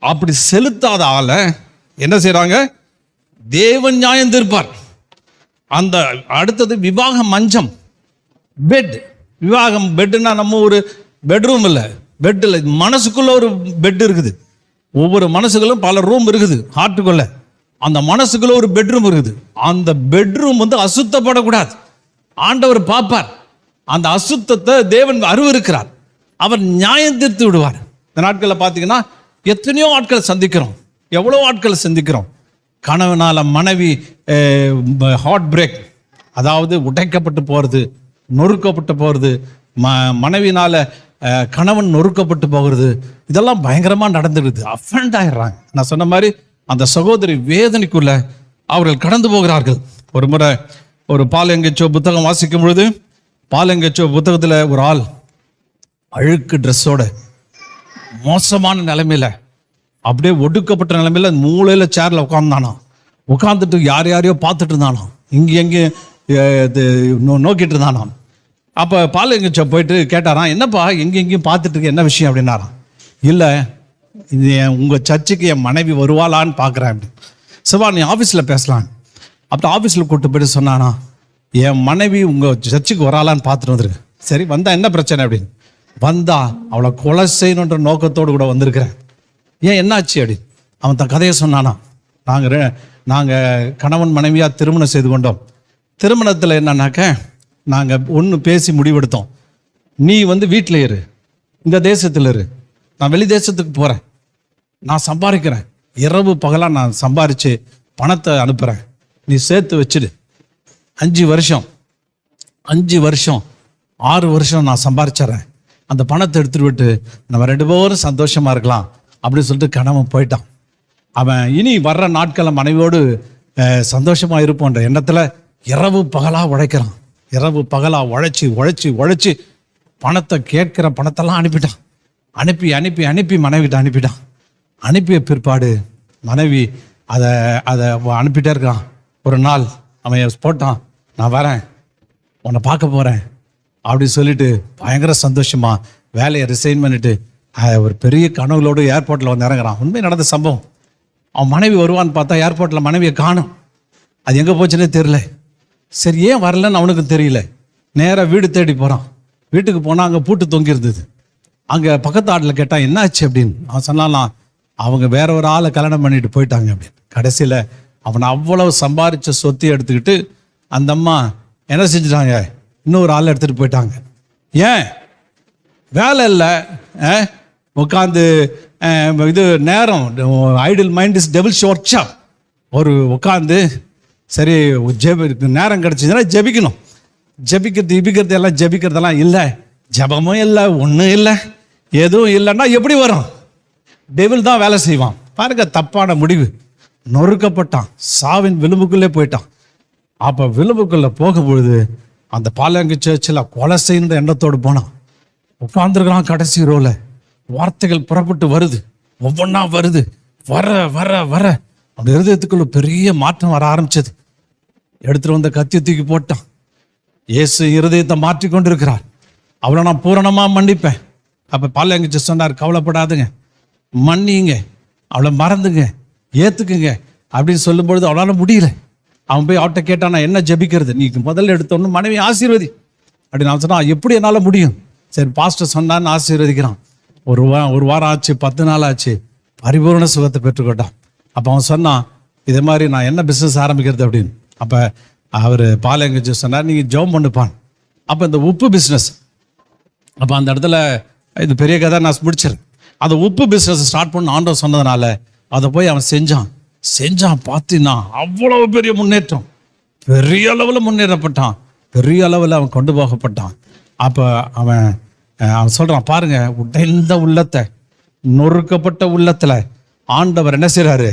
அப்படி செலுத்தாத ஆள என்ன செய்யறாங்க, தேவன் நியாயம் தீர்ப்பார். அந்த அடுத்தது விவாக மஞ்சம், பெட். விவாகம் பெட்னா நம்ம ஒரு பெட்ரூம் இல்லை, பெட்டில் மனசுக்குள்ள ஒரு பெட் இருக்குது. ஒவ்வொரு மனசுகளும் பல ரூம் இருக்குது. ஹார்ட்டுக்குள்ள அந்த மனசுக்குள்ள ஒரு பெட்ரூம் இருக்குது. அந்த பெட்ரூம் வந்து அசுத்தப்படக்கூடாது. ஆண்டவர் பார்ப்பார். அந்த அசுத்தத்தை தேவன் அறிவிருக்கிறார். அவர் நியாயம் தீர்த்து விடுவார். இந்த நாட்களில் பார்த்தீங்கன்னா எத்தனையோ ஆட்களை சந்திக்கிறோம், எவ்வளோ ஆட்களை சந்திக்கிறோம். கணவனால மனைவி ஹார்ட் பிரேக், அதாவது உடைக்கப்பட்டு போகிறது, நொறுக்கப்பட்டு போகிறது, மனைவினால கணவன் நொறுக்கப்பட்டு போகிறது, இதெல்லாம் பயங்கரமாக நடந்துடுது. அஃபண்ட் ஆயிடுறாங்க. நான் சொன்ன மாதிரி அந்த சகோதரி வேதனைக்குள்ள அவர்கள் கடந்து போகிறார்கள். ஒரு முறை ஒரு பாலெங்கச்சோ புத்தகம் வாசிக்கும் பொழுது, பாலெங்கச்சோ புத்தகத்தில் ஒரு ஆள் அழுக்கு ட்ரெஸ்ஸோட மோசமான நிலைமையில, அப்படியே ஒடுக்கப்பட்ட நிலைமையில மூளையில சேர்ல உட்கார்ந்தானா. உட்காந்துட்டு யாரையோ பார்த்துட்டு இருந்தானா, இங்கே எங்கேயும் நோக்கிட்டு இருந்தானா. அப்போ பாலெங்கச்சோ போயிட்டு கேட்டாராம், என்னப்பா எங்கேயும் பார்த்துட்டு இருக்க, என்ன விஷயம் அப்படின்னாராம். இல்லை, இது உங்கள் சர்ச்சுக்கு என் மனைவி வருவாளான்னு பார்க்குறேன் அப்படி. சிவா நீ ஆஃபீஸில் பேசலாம். அப்படி ஆஃபீஸில் கூப்பிட்டு போயிட்டு சொன்னானா, என் மனைவி உங்கள் சர்ச்சுக்கு வராளான்னு பார்த்துட்டு வந்துருக்கு. சரி, வந்தா என்ன பிரச்சனை அப்படின்னு. வந்தா அவளை கொலை செய்யணுன்ற நோக்கத்தோடு கூட வந்திருக்கிறேன். ஏன் என்னாச்சு அப்படி. அவன் தன் கதையை சொன்னானா, நாங்கள் கணவன் மனைவியாக திருமணம் செய்து கொண்டோம். திருமணத்தில் என்னன்னாக்க நாங்கள் ஒன்று பேசி முடிவெடுத்தோம். நீ வந்து வீட்டில் இரு, இந்த தேசத்தில் இரு, நான் வெளி தேசத்துக்கு போகிறேன், நான் சம்பாதிக்கிறேன், இரவு பகலாக நான் சம்பாரித்து பணத்தை அனுப்புகிறேன், நீ சேர்த்து வச்சுடு. 5 வருஷம் 6 வருஷம் நான் சம்பாரிச்சிட்றேன், அந்த பணத்தை எடுத்துகிட்டு விட்டு நம்ம 2 பேரும் சந்தோஷமாக இருக்கலாம் அப்படின்னு சொல்லிட்டு கணவன் போயிட்டான். அவன் இனி வர்ற நாட்களை மனைவியோடு சந்தோஷமாக இருப்போன்ற எண்ணத்தில் இரவு பகலாக உழைக்கிறான். இரவு பகலாக உழைச்சி பணத்தை கேட்குற பணத்தெல்லாம் அனுப்பிட்டான். அனுப்பி மனைவிட்ட அனுப்பிட்டான். அனுப்பிய பிற்பாடு மனைவி அதை அனுப்பிட்டே இருக்கான். ஒரு நாள் அவன் போட்டான், நான் வரேன், உன்னை பார்க்க போகிறேன் அப்படின்னு சொல்லிட்டு பயங்கர சந்தோஷமா வேலையை ரிசைன் பண்ணிட்டு ஒரு பெரிய கனவுகளோடு ஏர்போர்ட்டில் வந்து இறங்குறான். உண்மை நடந்த சம்பவம். அவன் மனைவி வருவான்னு பார்த்தா ஏர்போர்ட்டில் மனைவியை காணும். அது எங்கே போச்சுன்னே தெரியல. சரி, ஏன் வரலன்னு அவனுக்கு தெரியல. நேராக வீடு தேடி போகிறான். வீட்டுக்கு போனால் அங்கே பூட்டு தொங்கி இருந்தது. அங்கே பக்கத்து ஆட்டில் கேட்டான், என்ன ஆச்சு அப்படின்னு. அவன் சொன்னாலாம், அவங்க வேற ஒரு ஆளை கல்யாணம் பண்ணிட்டு போயிட்டாங்க அப்படின்னு. கடைசியில் அவனை அவ்வளவு சம்பாரித்த சொத்தை எடுத்துக்கிட்டு அந்த அம்மா என்ன செஞ்சுட்டாங்க, இன்னொரு ஆளை எடுத்துகிட்டு போயிட்டாங்க. ஏன் வேலை இல்லை, உட்காந்து இது நேரம், idle mind is devil's workshop. ஒரு உட்காந்து சரி நேரம் கிடச்சிதுன்னா ஜெபிக்கணும். ஜெபிக்கிறதெல்லாம் இல்லை, ஜபமும் இல்லை, ஒன்றும் இல்லை, எதுவும் இல்லைன்னா எப்படி வரும்? டெவில் தான் வேலை செய்வான் பாருங்க. தப்பான முடிவு, நொறுக்கப்பட்டான், சாவின் விளிம்புக்குள்ளே போயிட்டான். அப்போ விளிம்புக்குள்ளே போகும்பொழுது அந்த பாலங்கி சர்ச்சில் கொலை செய்யணுன்ற எண்ணத்தோடு போனான். உட்காந்துருக்கிறான். கடைசி ரோல வார்த்தைகள் புறப்பட்டு வருது, ஒவ்வொன்றா வருது. வர வர வர அந்த இருதயத்துக்குள்ள பெரிய மாற்றம் வர ஆரம்பிச்சது. எடுத்துட்டு வந்த கத்தியை தூக்கி போட்டான். இயேசு இருதயத்தை மாற்றி கொண்டு இருக்கிறார், அவளை நான் பூரணமாக மன்னிப்பேன். அப்போ பாலங்கி சொன்னார், கவலைப்படாதுங்க, மன்னிங்க, அவளை மறந்துங்க, ஏற்றுக்குங்க அப்படின்னு சொல்லும்பொழுது அவளால் முடியல. அவன் போய் அவட்ட கேட்டான், நான் என்ன ஜெபிக்கிறது? நீ முதல்ல எடுத்தோன்னு மனைவி ஆசீர்வதி அப்படின்னு நான் சொன்னான். எப்படி என்னால் முடியும்? சரி, பாஸ்டர் சொன்னான்னு ஆசீர்வதிக்கிறான். ஒரு வாரம் ஆச்சு, 10 நாள் ஆச்சு, பரிபூர்ண சுகத்தை பெற்றுக்கொண்டான். அப்போ அவன் சொன்னான், இதே மாதிரி நான் என்ன பிஸ்னஸ் ஆரம்பிக்கிறது அப்படின்னு. அப்போ அவர் பாலங்கி சொன்னார், நீங்கள் ஜெபம் பண்ணுப்பான். அப்போ இந்த உப்பு பிஸ்னஸ், அப்போ அந்த இடத்துல இது பெரிய கதை நான் முடிச்சிருக்கேன். அந்த உப்பு பிஸ்னஸ் ஸ்டார்ட் பண்ண ஆண்டவர் சொன்னதுனால அதை போய் அவன் செஞ்சான். பார்த்தீங்கன்னா அவ்வளவு பெரிய முன்னேற்றம், பெரிய அளவில் முன்னேறப்பட்டான், பெரிய அளவில் அவன் கொண்டு போகப்பட்டான். அப்போ அவன் சொல்கிறான், பாருங்க, உடைந்த உள்ளத்தை, நொறுக்கப்பட்ட உள்ளத்தில் ஆண்டவர் என்ன செய்கிறாரு?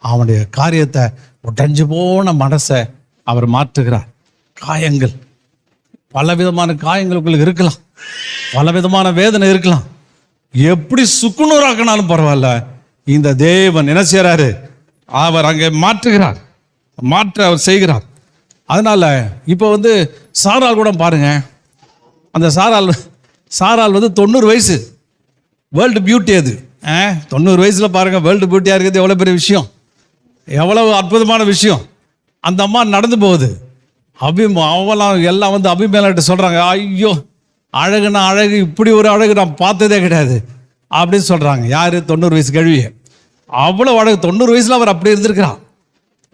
அவனுடைய காரியத்தை, உடைஞ்சு போன மனசை அவர் மாற்றுகிறார். காயங்கள், பலவிதமான காயங்களுக்குள்ள இருக்கலாம், பலவிதமான வேதனை இருக்கலாம். எப்படி சுக்குநூறாக்கினாலும் பரவாயில்ல, இந்த தேவன் என்ன செய்கிறாரு? அவர் அங்கே மாற்றுகிறார், அவர் செய்கிறார். அதனால இப்போ வந்து சாரால் கூட பாருங்க, அந்த சாரால் வந்து 90 வயசு, வேர்ல்டு பியூட்டி. அது 90 வயசில் பாருங்க, வேர்ல்டு பியூட்டியாக இருக்கிறது எவ்வளோ பெரிய விஷயம், எவ்வளவு அற்புதமான விஷயம். அந்த அம்மா நடந்து போகுது. அவலாம் எல்லாம் வந்து அபிமேலர்கிட்ட சொல்கிறாங்க, ஐயோ அழகுனா அழகு, இப்படி ஒரு அழகு நான் பார்த்ததே கிடையாது அப்படின்னு சொல்கிறாங்க. யார்? 90 வயசு கழுவி. அவ்வளோ அழகு, 90 வயசில் அவர் அப்படி இருந்திருக்கிறான்.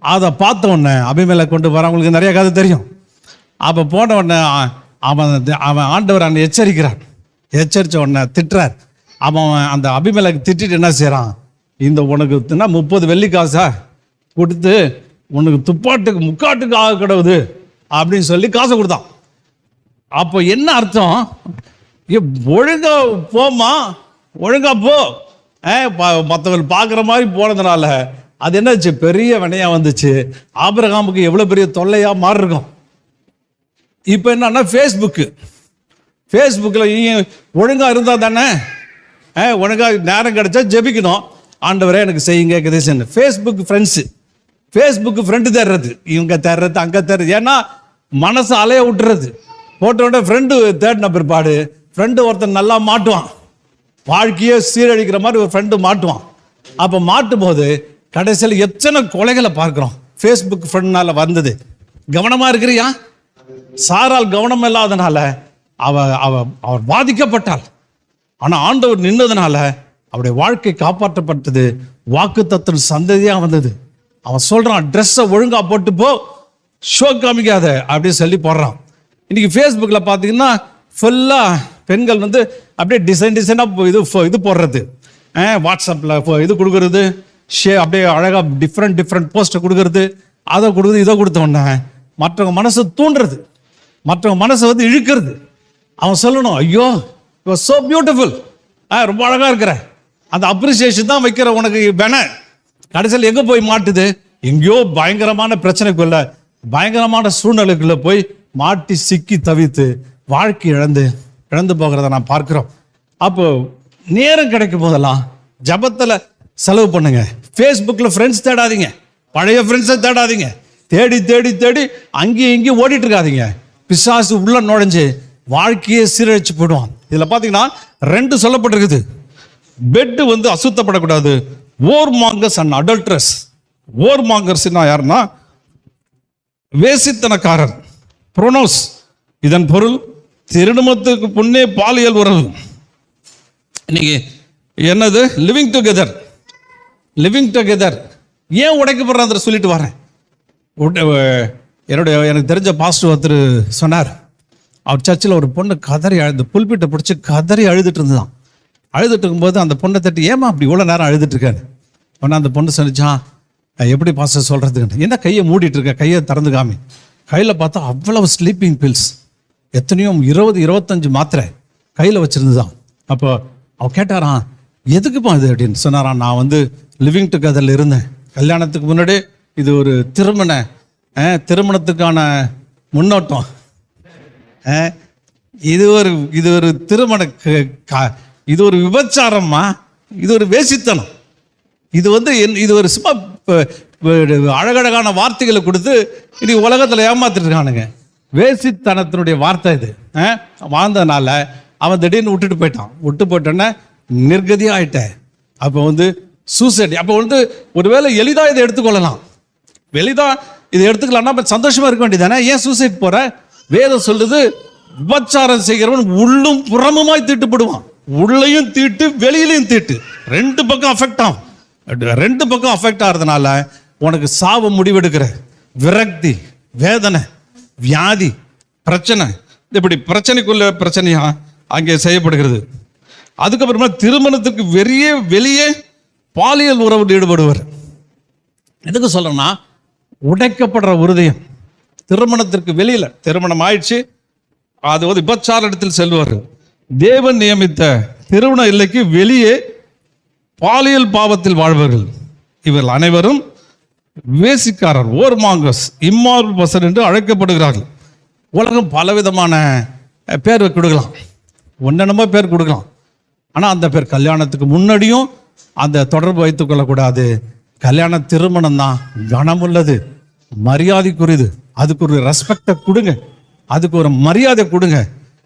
அதை பார்த்த உடனே அபிமேலக் கொண்டு வரவங்களுக்கு நிறைய கதை தெரியும். அப்போ போன உடனே அவன் ஆண்டவர் அங்கே எச்சரிக்கிறான். எச்சரித்த உடனே திட்டுறார். அவன் அந்த அபிமேலக் திட்டிட்டு என்ன செய்கிறான், இந்த உனக்கு 30 வெள்ளிக்காசா கொடுத்து உனக்கு துப்பாட்டுக்கு முக்காட்டுக்கு ஆக கிடவுது அப்படின்னு சொல்லி காசை கொடுத்தான். அப்போ என்ன அர்த்தம்? ஒழுங்கா போமா, ஒழுங்கா போ, மற்றவர்கள் பார்க்குற மாதிரி போனதுனால அது என்னாச்சு, பெரிய வினையா வந்துச்சு. ஆபிரகாமுக்கு எவ்வளோ பெரிய தொல்லையா மாறி இருக்கும். இப்போ என்னன்னா ஃபேஸ்புக்கில் ஒழுங்கா இருந்தால் தானே, ஒழுங்கா நேரம் கிடைச்சா ஜெபிக்கணும், ஆண்டவரே எனக்கு செய்யுங்க கதேசன். ஃபேஸ்புக் ஃப்ரெண்டு தேடுறது, இவங்க தேடுறது அங்கே தேடுறது. ஏன்னா மனசு அலைய விட்டுறது. போட்டோட ஃப்ரெண்டு தேடின பிற்பாடு ஃப்ரெண்டு ஒருத்தன் நல்லா மாட்டுவான், வாழ்க்கையே சீரழிக்கிற மாதிரி ஒரு ஃப்ரெண்டு மாட்டுவான். அப்போ மாட்டும் போது கடைசியில் எத்தனை கொலைகளை பார்க்குறோம் ஃபேஸ்புக் ஃப்ரெண்ட்னால வந்தது. கவனமாக இருக்கிறியா? சாரால் கவனம் இல்லாதனால அவர் பாதிக்கப்பட்டாள். ஆனால் ஆண்டவர் நின்றதுனால அவருடைய வாழ்க்கை காப்பாற்றப்பட்டது. வாக்குத்தத்தம் சந்ததியாக வந்தது. அவன் சொல்கிறான், ட்ரெஸ்ஸை ஒழுங்கா போட்டு போ, ஷோ காமிக்காத அப்படின்னு சொல்லி போடுறான். இன்னைக்கு ஃபேஸ்புக்கில் பார்த்தீங்கன்னா ஃபுல்லாக பெண்கள் வந்து அப்படியே டிசைனாக இது போடுறது, வாட்ஸ்அப்பில் இது கொடுக்கறது, அப்படியே அழகாக டிஃப்ரெண்ட் போஸ்ட்டை கொடுக்கறது, அதை கொடுக்குறது, இதை கொடுத்தோன்னே மற்றவங்க மனசை தூண்டுறது, மற்றவங்க மனசை வந்து இழுக்கிறது. அவன் சொல்லணும், ஐயோ யூ ஆர் சோ பியூட்டிஃபுல், ரொம்ப அழகாக இருக்கிற, அந்த அப்ரிசியேஷன் தான் வைக்கிற உனக்கு வேண. கடைசியில் எங்கே போய் மாட்டுது? எங்கேயோ பயங்கரமான பிரச்சனைக்குள்ள, பயங்கரமான சூழ்நிலைக்குள்ள போய் மாட்டி சிக்கி தவித்து வாழ்க்கை இழந்து போகிறத நான் பார்க்கிறோம். அப்போ நேரம் கிடைக்கும் போதெல்லாம் ஜபத்தில் செலவு பண்ணுங்க. ஃபேஸ்புக்கில் ஃப்ரெண்ட்ஸ் தேடாதீங்க, பழைய ஃப்ரெண்ட்ஸை தேடாதீங்க. தேடி தேடி தேடி அங்கேயும் இங்கேயும் ஓடிட்டு இருக்காதீங்க. பிசாசு உள்ள நுழைஞ்சு வாழ்க்கையே சீரழிச்சு போயிடுவான். இதில் பார்த்தீங்கன்னா 2 சொல்லப்பட்டிருக்குது. பெட்டு வந்து அசுத்தப்படக்கூடாது. ஓர்மாங்கர்ஸ் அண்ட் அடல்ட்ரஸ். ஓர்மாங்கர்ஸ்னா யாருன்னா வேசித்தனக்காரர். புரோனோஸ், இதன் பொருள் திருமணத்துக்கு முன்னே பாலியல் உறவு. இன்னைக்கு என்னது லிவிங் டுகெதர் ஏன் உடைக்கப்படுறாங்க சொல்லிட்டு வரேன். எனக்கு தெரிஞ்ச பாஸ்டர் ஒருத்தர் சொன்னார், அவர் சர்ச்சில் ஒரு பொண்ணு கதறி புல்பிட்டை பிடிச்சி கதறி அழுதுட்டு இருந்துதான். அழுதுட்டு இருக்கும்போது அந்த பொண்ணை தட்டி, ஏமா அப்படி இவ்வளோ நேரம் அழுதுட்டு இருக்காரு. உடனே அந்த பொண்ணு சொல்லிச்சான், எப்படி பாஸ்டர் சொல்கிறதுக்கு, என்ன கையை மூடிட்டு இருக்க, கையை திறந்து காமி. கையில் பார்த்தா அவ்வளவு ஸ்லீப்பிங் பில்ஸ், எத்தனையோ 20-25 மாத்திரை கையில் வச்சுருந்துதான். அப்போ அவ கேட்டாரான், எதுக்குப்பா இது அப்படின்னு சொன்னாரான். நான் வந்து லிவிங் டுகெதரில் இருந்தேன், கல்யாணத்துக்கு முன்னாடி இது ஒரு திருமணத்துக்கான முன்னோட்டம், இது ஒரு திருமண, இது ஒரு விபச்சாரம்மா, இது ஒரு வேசித்தனம், இது ஒரு சும்மா அழகழகான வார்த்தைகளை கொடுத்து இன்னைக்கு உலகத்தில் ஏமாத்திட்டு இருக்கானுங்க. வேசித்தனத்தினுடைய வார்த்தை இது. வாழ்ந்ததுனால அவன் திடீர்னு விட்டு போயிட்டோன்னே நிர்கதியாக ஆயிட்டேன். அப்போ வந்து சூசைட். அப்போ வந்து ஒருவேளை எளிதாக இதை எடுத்துக்கொள்ளலாம், இதை எடுத்துக்கலாம்னா சந்தோஷமா இருக்க வேண்டியதானே. ஏன் சூசைட் போற? வேதம் சொல்லுது, விபச்சாரம் செய்கிறவன் உள்ளும் புறமுமாய் தீட்டுப்படுவான். உள்ளையும் தீட்டு, வெளியிலையும் தீட்டு, 2 பக்கம் அஃபெக்ட் ஆகும். 2 பக்கம் அஃபெக்ட் ஆகிறதுனால உனக்கு சாவு முடிவெடுக்கிற விரக்தி, வேதனை, வியாதி, பிரச்சனை, இப்படி பிரச்சனையா அங்கே செய்யப்படுகிறது. அதுக்கப்புறமா திருமணத்துக்கு வெளியே பாலியல் உறவில் ஈடுபடுவார். எதுக்கு சொல்றேன்னா, உடைக்கப்படுற இருதயம். திருமணத்திற்கு வெளியில, திருமணம் ஆயிடுச்சு, அது வந்து விபச்சார இடத்தில் செல்வார். தேவன் நியமித்த திருமண இல்லைக்கு வெளியே பாலியல் பாவத்தில் வாழ்வார்கள். இவர்கள் அனைவரும் வேசிக்காரர், ஓர்மாங்கஸ், இம்மாரல் பர்சன் என்று அழைக்கப்படுகிறார்கள். உலகம் பலவிதமான பேர் கொடுக்கலாம், ஒன்னென்னமோ பேர் கொடுக்கலாம். ஆனால் அந்த பேர் கல்யாணத்துக்கு முன்னாடியும் அந்த தொடர்பு வைத்துக் கொள்ளக்கூடாது. கல்யாண திருமணம் தான் கனமுள்ளது, மரியாதைக்குரியது. அதுக்கு ஒரு ரெஸ்பெக்டை கொடுங்க, அதுக்கு ஒரு மரியாதை கொடுங்க.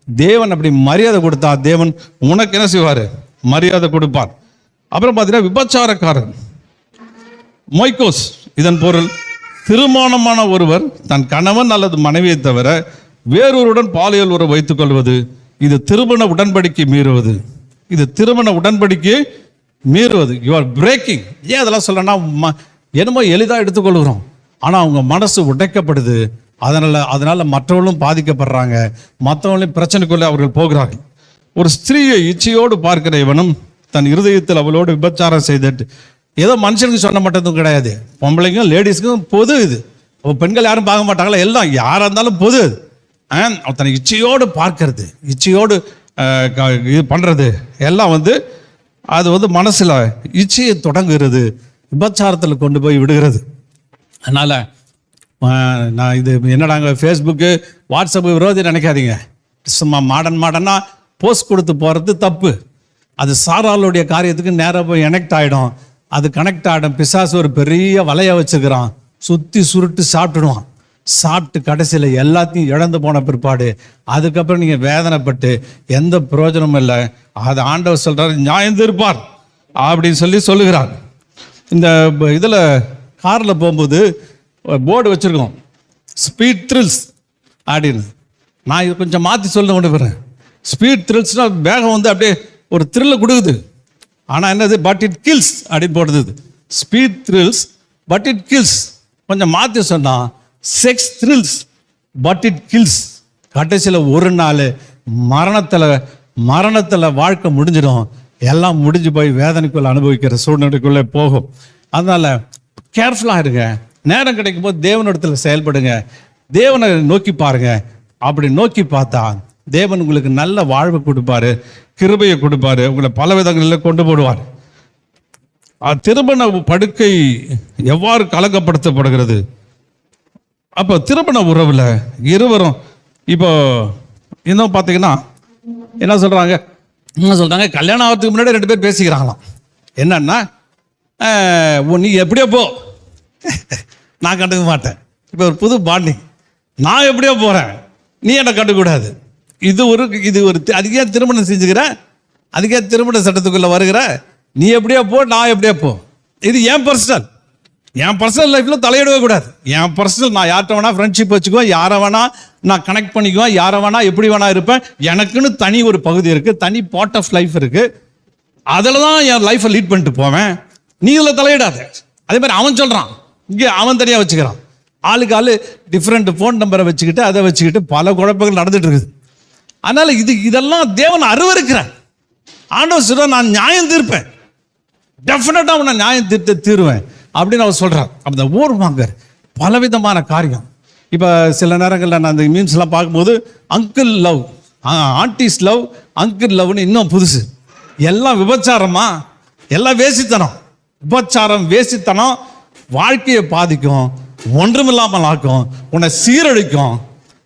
தேவன் அப்படி மரியாதை கொடுத்தா தேவன் உனக்கு என்ன செய்வார்? மரியாதை கொடுப்பார். அப்புறம் பார்த்தீங்கன்னா விபச்சாரக்காரன், மொய்கோஸ், இதன் பொருள் திருமணமான ஒருவர் தன் கணவன் அல்லது மனைவியை தவிர வேறொருடன் பாலியல் உறவு வைத்துக் கொள்வது இது திருமண உடன்படிக்கை மீறுவது. இது திருமண உடன்படிக்கை மீறுவது. You are braking. ஏன் அதெல்லாம் சொல்லணும்னா, என்னமோ எளிதாக எடுத்துக்கொள்கிறோம், ஆனால் அவங்க மனசு உடைக்கப்படுது. அதனால மற்றவர்களும் பாதிக்கப்படுறாங்க, மற்றவங்களையும் பிரச்சனைக்குள்ளே அவர்கள் போகிறார்கள். ஒரு ஸ்திரீயை இச்சையோடு பார்க்கிற இவனும் தன் இருதயத்தில் அவளோடு விபச்சாரம் செய்துட்டு, ஏதோ மனுஷனுக்கு சொன்ன மட்டும் கிடையாது, பொம்பளைக்கும் லேடிஸுக்கும் பொது இது. பெண்கள் யாரும் பார்க்க மாட்டாங்களா, எல்லாம் யாராக இருந்தாலும் பொது அது. தன்னை இச்சையோடு பார்க்கறது, இச்சையோடு இது பண்ணுறது எல்லாம் அது மனசில் இச்சையை தொடங்குகிறது, விபச்சாரத்தில் கொண்டு போய் விடுகிறது. அதனால் நான் இது என்னடாங்க ஃபேஸ்புக்கு வாட்ஸ்அப்பு விரோதி நினைக்காதீங்க. சும்மா மாடனாக போஸ்ட் கொடுத்து போகிறது தப்பு. அது சாராளுடைய காரியத்துக்கு நேராக போய் கனெக்ட் ஆகிடும். அது கனெக்ட் ஆகிடும். பிசாசு ஒரு பெரிய வலையை வச்சுக்கிறான், சுற்றி சுருட்டு சாப்பிட்டுடுவான். சாப்பிட்டு கடைசியில் எல்லாத்தையும் இழந்து போன பிற்பாடு அதுக்கப்புறம் நீங்கள் வேதனைப்பட்டு எந்த பிரயோஜனமும் இல்லை. அது ஆண்டவர் சொல்கிறார், நியாயம் தீர்ப்பார் அப்படின்னு சொல்லுகிறார். இந்த இதில் காரில் போகும்போது போர்டு வச்சுருக்கோம், ஸ்பீட் த்ரில்ஸ் அப்படின்னு. நான் இது கொஞ்சம் மாற்றி சொல்ல கொண்டு போகிறேன். ஸ்பீட் த்ரில்ஸ்னால் வேகம் அப்படியே ஒரு த்ரில்லை கொடுக்குது, ஆனால் என்னது, பட் இட் கில்ஸ் அப்படின்னு போடுது. Speed thrills but it kills. கொஞ்சம் மாற்றி சொன்னால் sex thrills but it kills. கடைசியில் ஒரு நாள் மரணத்தில் வாழ்க்கை முடிஞ்சிடும். எல்லாம் முடிஞ்சு போய் வேதனைக்குள்ளே அனுபவிக்கிற சூழ்நிலைக்குள்ளே போகும். அதனால் கேர்ஃபுல்லாக இருங்க. நேரம் கிடைக்கும் போது தேவனிடத்தில் செயல்படுங்க, தேவனை நோக்கி பாருங்க. அப்படி நோக்கி பார்த்தா தேவன் உங்களுக்கு நல்ல வாழ்வு கொடுப்பாரு, கிருபையை கொடுப்பாரு, உங்களை பல விதங்களில் கொண்டு போடுவார். திருமண படுக்கை எவ்வாறு கலங்கப்படுத்தப்படுகிறது? அப்போ திருமண உறவில் இருவரும் இப்போ இன்னும் பார்த்தீங்கன்னா என்ன சொல்கிறாங்க, கல்யாணம் ஆகிறதுக்கு முன்னாடி 2 பேர் பேசிக்கிறாங்களாம். என்னன்னா, நீ எப்படியோ போ, நான் கண்டுக்க மாட்டேன். இப்போ ஒரு புது பாண்டிங், நான் எப்படியோ போகிறேன், நீ என்னை கண்டுக்கூடாது. இது ஒரு அதுக்கே திருமணம் செஞ்சுக்கிற, அதுக்கே திருமண சட்டத்துக்குள்ளே வருகிற, நீ எப்படியோ போ, நான் எப்படியோ போ. இது என் பர்சனல் லைஃப்பில் தலையிடவே கூடாது. என் பர்சனல், நான் யார்கிட்ட வேணா ஃப்ரெண்ட்ஷிப் வச்சுக்குவேன், யாரை வேணா நான் கனெக்ட் பண்ணிக்குவேன், யாரை வேணா எப்படி வேணா இருப்பேன். எனக்குன்னு தனி ஒரு பகுதி இருக்குது, தனி பார்ட் ஆஃப் லைஃப் இருக்குது. அதில் தான் என் லைஃப்பை லீட் பண்ணிட்டு போவேன். நீ இதில் தலையிடாத. அதே மாதிரி அவன் சொல்கிறான், இங்கே அவன் தனியாக வச்சுக்கிறான். ஆளுக்கு டிஃப்ரெண்ட் ஃபோன் நம்பரை வச்சுக்கிட்டு அதை வச்சுக்கிட்டு பல குழப்பங்கள் நடந்துட்டு இருக்குது. அதனால் இதெல்லாம் தேவன் அருவருக்கிறார். ஆண்டவர் சொல்ற, நான் நியாயம் தீர்ப்பேன், டெஃபினட்டாக நான் நியாயம் தீருவேன் அப்படின்னு அவர் சொல்கிறார். அந்த ஊர்வாங்கர் பலவிதமான காரியம். இப்போ சில நேரங்களில் நான் அந்த மீம்ஸ்லாம் பார்க்கும்போது uncle love, aunties love, uncle லவ்னு இன்னும் புதுசு. எல்லாம் விபச்சாரமா, எல்லாம் வேசித்தனம். விபச்சாரம், வேசித்தனம் வாழ்க்கையை பாதிக்கும், ஒன்றுமில்லாமல் ஆக்கும், உன்னை சீரழிக்கும்.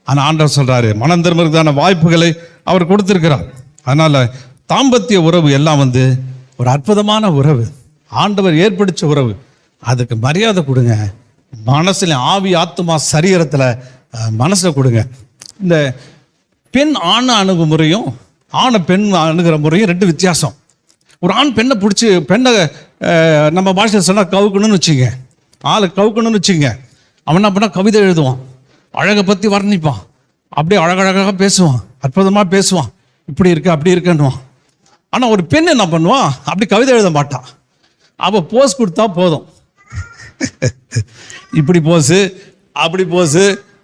ஆனால் ஆண்டவர் சொல்கிறாரு, மனம் திரும்புறதுக்கான வாய்ப்புகளை அவர் கொடுத்துருக்கிறார். அதனால் தாம்பத்திய உறவு எல்லாம் ஒரு அற்புதமான உறவு, ஆண்டவர் ஏற்படுத்த உறவு. அதுக்கு மரியாதை கொடுங்க. மனசில், ஆவி, ஆத்மா, சரீரத்தில், மனசில் கொடுங்க. இந்த பெண் ஆணை அணுகுமுறையும் ஆணை பெண் அணுகிற முறையும் 2 வித்தியாசம். ஒரு ஆண் பெண்ணை பிடிச்சி, பெண்ணை நம்ம பாஷையில் சொன்னால் கவுக்கணும்னு வச்சுங்க, ஆளை கவுக்கணும்னு வச்சுங்க. அவன் என்ன பண்ணால் கவிதை எழுதுவான், அழகை பற்றி வர்ணிப்பான், அப்படியே அழகழகாக பேசுவான், அற்புதமாக பேசுவான், இப்படி இருக்கு அப்படி இருக்குன்னுவான். ஆனால் ஒரு பெண் என்ன பண்ணுவான், அப்படி கவிதை எழுத மாட்டான். அவள் போஸ் கொடுத்தா போதும், இப்படி போஸு அப்படி போஸு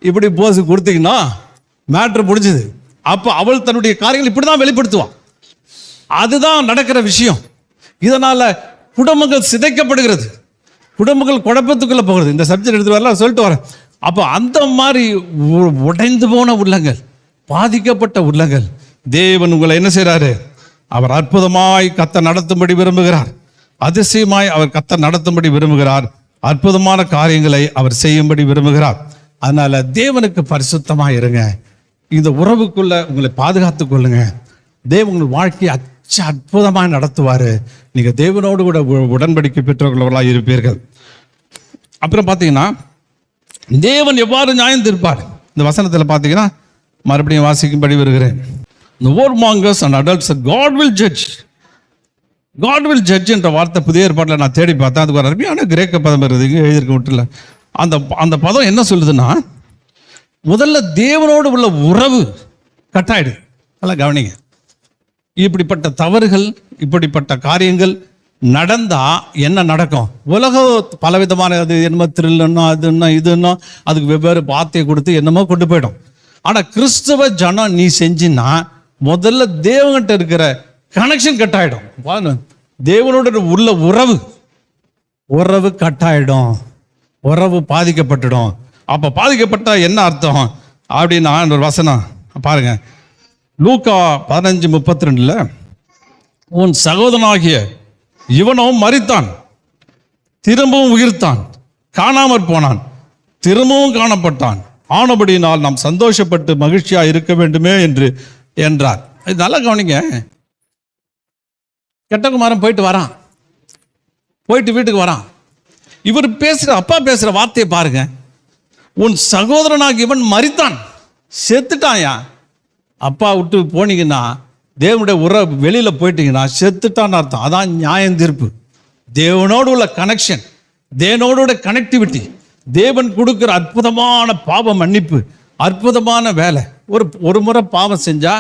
இப்படி போஸு கொடுத்தீங்கன்னா மேட்ரு முடிஞ்சுது. அப்போ அவள் தன்னுடைய காரியங்கள் இப்படி தான் வெளிப்படுத்துவான். அதுதான் நடக்கிற விஷயம். இதனால் குடும்பங்கள் சிதைக்கப்படுகிறது, குடும்பங்கள் குழப்பத்துக்குள்ளே போகிறது. இந்த சப்ஜெக்ட் எடுத்து வரலாம் சொல்லிட்டு வரேன். அப்போ அந்த மாதிரி உடைந்து போன உள்ளங்கள், பாதிக்கப்பட்ட உள்ளங்கள், தேவன் உங்களை என்ன செய்கிறாரு, அவர் அற்புதமாய் கத்த நடத்தும்படி விரும்புகிறார். அதிசயமாய் அவர் கத்த நடத்தும்படி விரும்புகிறார். அற்புதமான காரியங்களை அவர் செய்யும்படி விரும்புகிறார். அதனால தேவனுக்கு பரிசுத்தமாக இருங்க. இந்த உறவுக்குள்ள உங்களை பாதுகாத்துக் கொள்ளுங்க. தேவன் உங்கள் வாழ்க்கையை அற்புதமாக நடத்துவார். நீங்கள் தேவனோடு கூட உடன்படிக்கை பெற்றவர்களாக இருப்பீர்கள். அப்புறம் பார்த்தீங்கன்னா தேவன் எவ்வாறு நியாயம் தீர்ப்பார், இந்த வசனத்தில் பார்த்தீங்கன்னா மறுபடியும் வாசிக்கும்படி வருகிறேன். The warmongers and adults, God will judge. God will judge என்ற வார்த்தை புதிய ஏற்பாட்டில் நான் தேடி பார்த்தேன். அதுக்கு ஒரு அருமையான கிரேக்க பதம் வருது, இங்கே எழுதியிருக்க விட்டுல. அந்த பதம் என்ன சொல்லுதுன்னா, முதல்ல தேவனோடு உள்ள உறவு கட்டாயிடுது. நல்லா கவனிங்க. இப்படிப்பட்ட தவறுகள், இப்படிப்பட்ட காரியங்கள் நடந்தா என்ன நடக்கும்? உலகம் பலவிதமான அது என்னமோ த்ரில்லுன்னா அதுன்னா இதுன்னா அதுக்கு வெவ்வேறு வார்த்தையை கொடுத்து என்னமோ கொண்டு போயிடும். ஆனா கிறிஸ்தவ ஜனம் நீ செஞ்சின்னா முதல்ல தேவன்கிட்ட இருக்கிற கனெக்ஷன் கட் ஆயிடும். தேவனோட உள்ள உறவு கட் ஆயிடும், உறவு பாதிக்கப்பட்டுடும். அப்ப பாதிக்கப்பட்டா என்ன அர்த்தம் அப்படின்னா ஒரு வசனம் பாருங்க, லூக்கா 15:32 உன் சகோதரனாகிய இவனும் மரித்தான், திரும்பவும் உயிர்த்தான், காணாமற் போனான், திரும்பவும் காணப்பட்டான், ஆனபடியினால் நாம் சந்தோஷப்பட்டு மகிழ்ச்சியா இருக்க வேண்டுமே என்றார். இது நல்லா கவனிங்க. கெட்டகுமாரன் போயிட்டு வரான், போயிட்டு வீட்டுக்கு வரான். இவர் அப்பா பேசுற வார்த்தையை பாருங்க, உன் சகோதரனாக இவன் மரித்தான், செத்துட்டான்யா. அப்பா விட்டு போனீங்கன்னா, தேவனுடைய வெளியில போயிட்டீங்கன்னா செத்துட்டான்னு அர்த்தம். அதான் நியாயம் தீர்ப்பு. தேவனோடு உள்ள கனெக்ஷன், தேவனோட கனெக்டிவிட்டி, தேவன் கொடுக்குற அற்புதமான பாவ மன்னிப்பு, அற்புதமான வேலை. ஒரு முறை பாவம் செஞ்சா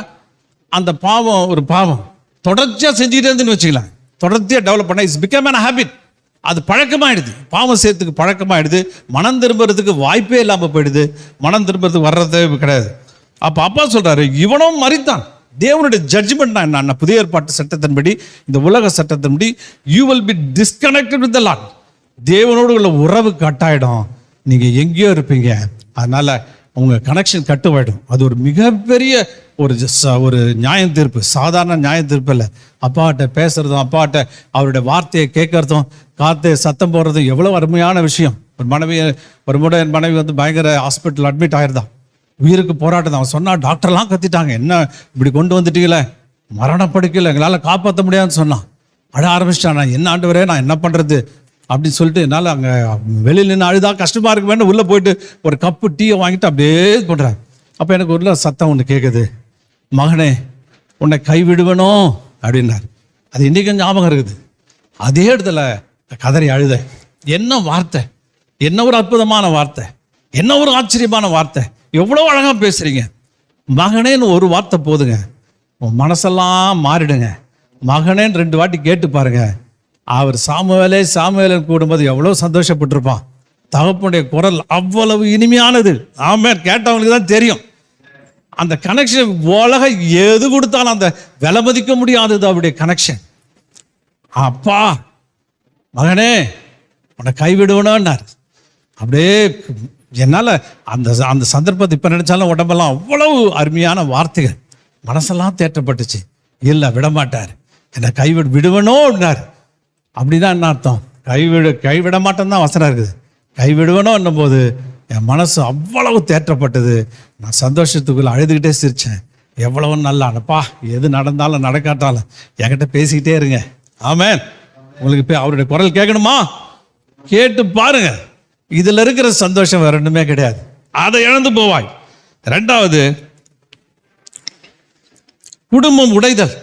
அந்த பாவம் ஒரு பாவம் தொடர்ச்சியா செஞ்சுக்கிட்டே இருந்துன்னு வச்சுக்கலாம், தொடர்ச்சியா டெவலப் பண்ண இட்ஸ் பிகம் அன் ஹேபிட். அது பழக்கமாயிடுது, பாவம் செய்யறதுக்கு பழக்கமாயிடுது. மனம் திரும்புறதுக்கு வாய்ப்பே இல்லாமல் போயிடுது, மனம் திரும்புறதுக்கு வர்றதே கிடையாது. அப்போ அப்பா சொல்றாரு, இவனும் மரித்தான். தேவனுடைய ஜட்ஜ்மெண்ட் என்ன? புதிய ஏற்பாட்டு சட்டத்தின்படி, இந்த உலக சட்டத்தின்படி, you will be disconnected with the Lord. தேவனோடு உள்ள உறவு கட்டாயிடும், நீங்க எங்கேயோ இருப்பீங்க. அதனால உங்க கனெக்ஷன் கட்டுவாயிடும். அது ஒரு மிகப்பெரிய ஒரு நியாயம் தீர்ப்பு, சாதாரண நியாய தீர்ப்பு இல்லை. அப்பாட்ட பேசுறதும், அப்பாட்ட அவருடைய வார்த்தையை கேட்கறதும், காற்று சத்தம் போடுறதும் எவ்வளோ அருமையான விஷயம். ஒரு முறை என் மனைவி வந்து பயங்கர ஹாஸ்பிட்டல் அட்மிட் ஆயிருந்தான், உயிருக்கு போராட்டம். அவன் சொன்னா டாக்டர்லாம் கத்திட்டாங்க, என்ன இப்படி கொண்டு வந்துட்டீங்களே, மரணப்படுக்கல, எங்களால் காப்பாற்ற முடியாதுன்னு சொன்னான். அழ ஆரம்பிச்சிட்டான். நான் என்ன ஆண்டவரே, நான் என்ன பண்ணுறது அப்படின்னு சொல்லிட்டு என்னால் அங்கே வெளியில் நின்று அழுதா கஷ்டமாக இருக்கு வேணும், உள்ளே போயிட்டு ஒரு கப்பு டீயை வாங்கிட்டு அப்படியே பண்ணுறேன். அப்போ எனக்கு உள்ள சத்தம் ஒன்று கேட்குது, மகனே உன்னை கைவிடுவனோ அப்படின்னார். அது இன்றைக்கும் ஞாபகம் இருக்குது. அதே இடத்துல கதறி அழுத. என்ன வார்த்தை, என்ன ஒரு அற்புதமான வார்த்தை, என்ன ஒரு ஆச்சரியமான வார்த்தை, எவ்வளோ அழகாக பேசுகிறீங்க. மகனேன்னு ஒரு வார்த்தை போதுங்க, உன் மனசெல்லாம் மாறிடுங்க. மகனேன்னு 2 வாட்டி கேட்டு பாருங்க. அவர் சாமுவேலே கூடும்போது எவ்வளோ சந்தோஷப்பட்டிருப்பான். தகப்பனுடைய குரல் அவ்வளவு இனிமையானது. ஆமென். கேட்டவங்களுக்கு தான் தெரியும் அந்த கனெக்ஷன். உலக எது கொடுத்தாலும் அந்த விலை மதிக்க முடியாதது அவருடைய கனெக்ஷன். அப்பா மகனே உன்னை கைவிடுவனார். அப்படியே என்னால் அந்த சந்தர்ப்பத்தை இப்போ நினைச்சாலும் உடம்பெல்லாம் அவ்வளவு அருமையான வார்த்தைகள், மனசெல்லாம் தேற்றப்பட்டுச்சு. இல்லை விடமாட்டார், என்னை விடுவனோன்னார். அப்படிதான் என்ன அர்த்தம்? கைவிட மாட்டேன்னு தான் வசனம் இருக்குது. கைவிடுவனோ என்னும் போது என் மனசு அவ்வளவு தேற்றப்பட்டது. நான் சந்தோஷத்துக்குள்ள அழுதுகிட்டே சிரிச்சேன். எவ்வளவு நல்லா அனுப்பா, எது நடந்தாலும் நடக்காட்டாலும் என்கிட்ட பேசிக்கிட்டே இருங்க. ஆமென். உங்களுக்கு போய் அவருடைய குரல் கேட்கணுமா? கேட்டு பாருங்க. இதுல இருக்கிற சந்தோஷம் வேற ஒண்ணுமே கிடையாது. அதை இழந்து போவாய். 2வது, குடும்பம் உடைதல்.